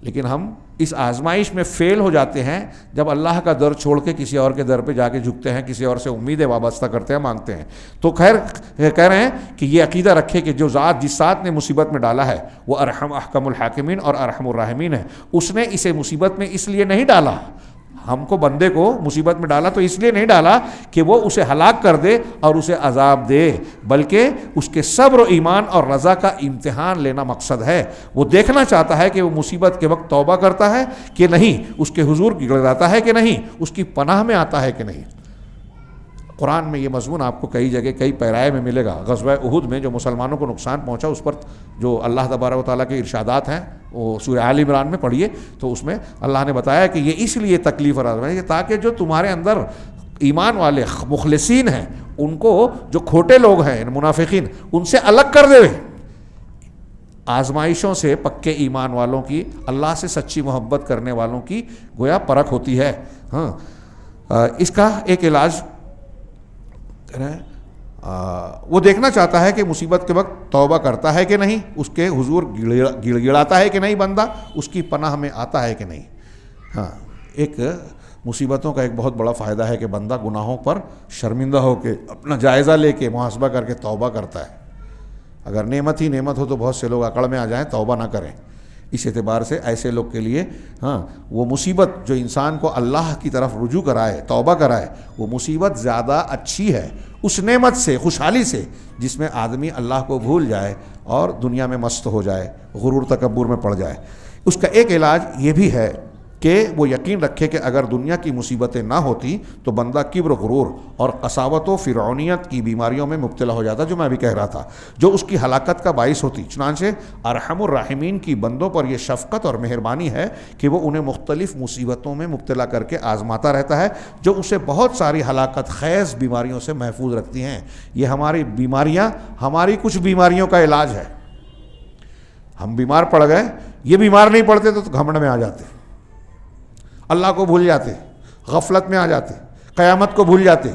A: لیکن ہم اس آزمائش میں فیل ہو جاتے ہیں جب اللہ کا در چھوڑ کے کسی اور کے در پہ جا کے جھکتے ہیں، کسی اور سے امیدیں وابستہ کرتے ہیں، مانگتے ہیں۔ تو خیر کہہ رہے ہیں کہ یہ عقیدہ رکھے کہ جو ذات جس ذات نے مصیبت میں ڈالا ہے وہ احکم الحاکمین اور ارحم الراحمین ہے۔ اس نے اسے مصیبت میں اس لیے نہیں ڈالا، ہم کو بندے کو مصیبت میں ڈالا تو اس لیے نہیں ڈالا کہ وہ اسے ہلاک کر دے اور اسے عذاب دے، بلکہ اس کے صبر و ایمان اور رضا کا امتحان لینا مقصد ہے۔ وہ دیکھنا چاہتا ہے کہ وہ مصیبت کے وقت توبہ کرتا ہے کہ نہیں، اس کے حضور گڑ جاتا ہے کہ نہیں، اس کی پناہ میں آتا ہے کہ نہیں۔ قرآن میں یہ مضمون آپ کو کئی جگہ کئی پیرائے میں ملے گا۔ غزوہ احد میں جو مسلمانوں کو نقصان پہنچا، اس پر جو اللہ تبارک و تعالیٰ کے ارشادات ہیں، وہ سورہ آل عمران میں پڑھیے تو اس میں اللہ نے بتایا کہ یہ اس لیے تکلیف اور آزمائش ہے تاکہ جو تمہارے اندر ایمان والے مخلصین ہیں، ان کو جو کھوٹے لوگ ہیں منافقین، ان سے الگ کر دے۔ آزمائشوں سے پکے ایمان والوں کی، اللہ سے سچی محبت کرنے والوں کی گویا پرکھ ہوتی ہے۔ اس کا ایک علاج وہ دیکھنا چاہتا ہے کہ مصیبت کے وقت توبہ کرتا ہے کہ نہیں، اس کے حضور گڑ گڑاتا ہے کہ نہیں بندہ، اس کی پناہ میں آتا ہے کہ نہیں۔ ایک مصیبتوں کا ایک بہت بڑا فائدہ ہے کہ بندہ گناہوں پر شرمندہ ہو کے اپنا جائزہ لے کے محاسبہ کر کے توبہ کرتا ہے۔ اگر نعمت ہی نعمت ہو تو بہت سے لوگ اکڑ میں آ جائیں، توبہ نہ کریں۔ اس اعتبار سے ایسے لوگ کے لیے وہ مصیبت جو انسان کو اللہ کی طرف رجوع کرائے، توبہ کرائے، وہ مصیبت زیادہ اچھی ہے اس نعمت سے، خوشحالی سے، جس میں آدمی اللہ کو بھول جائے اور دنیا میں مست ہو جائے، غرور تکبر میں پڑ جائے۔ اس کا ایک علاج یہ بھی ہے کہ وہ یقین رکھے کہ اگر دنیا کی مصیبتیں نہ ہوتی تو بندہ کبر، غرور اور قساوت و فرعونیت کی بیماریوں میں مبتلا ہو جاتا، جو میں ابھی کہہ رہا تھا، جو اس کی ہلاکت کا باعث ہوتی۔ چنانچہ ارحم الراحمین کی بندوں پر یہ شفقت اور مہربانی ہے کہ وہ انہیں مختلف مصیبتوں میں مبتلا کر کے آزماتا رہتا ہے، جو اسے بہت ساری ہلاکت خیز بیماریوں سے محفوظ رکھتی ہیں۔ یہ ہماری بیماریاں، ہماری کچھ بیماریوں کا علاج ہے۔ ہم بیمار پڑ گئے، یہ بیمار نہیں پڑتے تو گھمنڈ میں آ جاتے، اللہ کو بھول جاتے، غفلت میں آ جاتے، قیامت کو بھول جاتے۔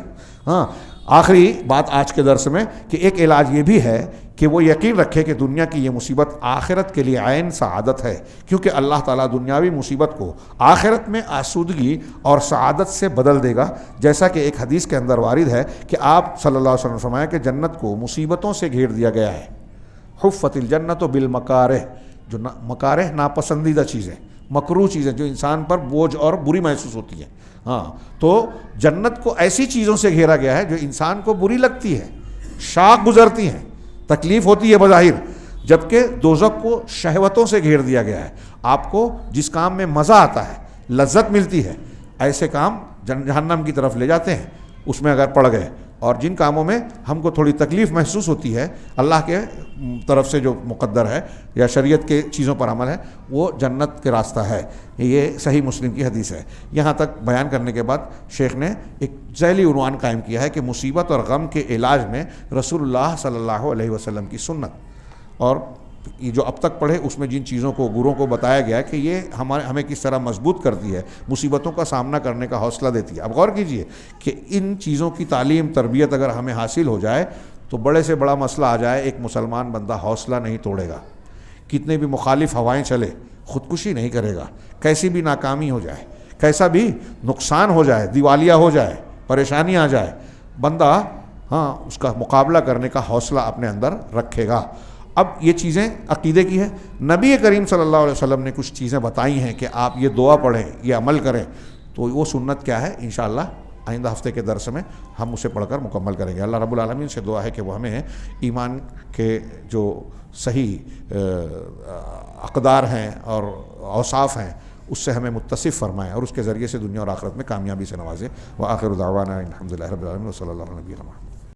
A: آخری بات آج کے درس میں کہ ایک علاج یہ بھی ہے کہ وہ یقین رکھے کہ دنیا کی یہ مصیبت آخرت کے لیے عین سعادت ہے، کیونکہ اللہ تعالیٰ دنیاوی مصیبت کو آخرت میں آسودگی اور سعادت سے بدل دے گا، جیسا کہ ایک حدیث کے اندر وارد ہے کہ آپ صلی اللہ علیہ وسلم نے فرمایا کہ جنت کو مصیبتوں سے گھیر دیا گیا ہے۔ حفت الجنت بالمکارہ، جو مکارہ ناپسندیدہ چیزیں، مکروہ چیزیں جو انسان پر بوجھ اور بری محسوس ہوتی ہیں، تو جنت کو ایسی چیزوں سے گھیرا گیا ہے جو انسان کو بری لگتی ہے، شاق گزرتی ہیں، تکلیف ہوتی ہے بظاہر، جبکہ دوزخ کو شہوتوں سے گھیر دیا گیا ہے۔ آپ کو جس کام میں مزہ آتا ہے، لذت ملتی ہے، ایسے کام جہنم کی طرف لے جاتے ہیں اس میں اگر پڑ گئے، اور جن کاموں میں ہم کو تھوڑی تکلیف محسوس ہوتی ہے، اللہ کے طرف سے جو مقدر ہے یا شریعت کے چیزوں پر عمل ہے، وہ جنت کے راستہ ہے۔ یہ صحیح مسلم کی حدیث ہے۔ یہاں تک بیان کرنے کے بعد شیخ نے ایک ذیلی عنوان قائم کیا ہے کہ مصیبت اور غم کے علاج میں رسول اللہ صلی اللہ علیہ وسلم کی سنت، اور یہ جو اب تک پڑھے اس میں جن چیزوں کو، گروہوں کو بتایا گیا ہے کہ یہ ہمیں کس طرح مضبوط کرتی ہے، مصیبتوں کا سامنا کرنے کا حوصلہ دیتی ہے۔ اب غور کیجئے کہ ان چیزوں کی تعلیم، تربیت اگر ہمیں حاصل ہو جائے تو بڑے سے بڑا مسئلہ آ جائے، ایک مسلمان بندہ حوصلہ نہیں توڑے گا، کتنے بھی مخالف ہوائیں چلے خودکشی نہیں کرے گا، کیسی بھی ناکامی ہو جائے، کیسا بھی نقصان ہو جائے، دیوالیہ ہو جائے، پریشانی آ جائے، بندہ اس کا مقابلہ کرنے کا حوصلہ اپنے اندر رکھے گا۔ اب یہ چیزیں عقیدے کی ہیں۔ نبی کریم صلی اللہ علیہ وسلم نے کچھ چیزیں بتائی ہیں کہ آپ یہ دعا پڑھیں، یہ عمل کریں، تو وہ سنت کیا ہے انشاءاللہ آئندہ ہفتے کے درس میں ہم اسے پڑھ کر مکمل کریں گے۔ اللہ رب العالمین سے دعا ہے کہ وہ ہمیں ایمان کے جو صحیح اقدار ہیں اور اوصاف ہیں اس سے ہمیں متصف فرمائیں، اور اس کے ذریعے سے دنیا اور آخرت میں کامیابی سے نوازے۔ وآخر دعوانا الحمدللہ رب العالمین، وصلی اللہ علیہ وسلم۔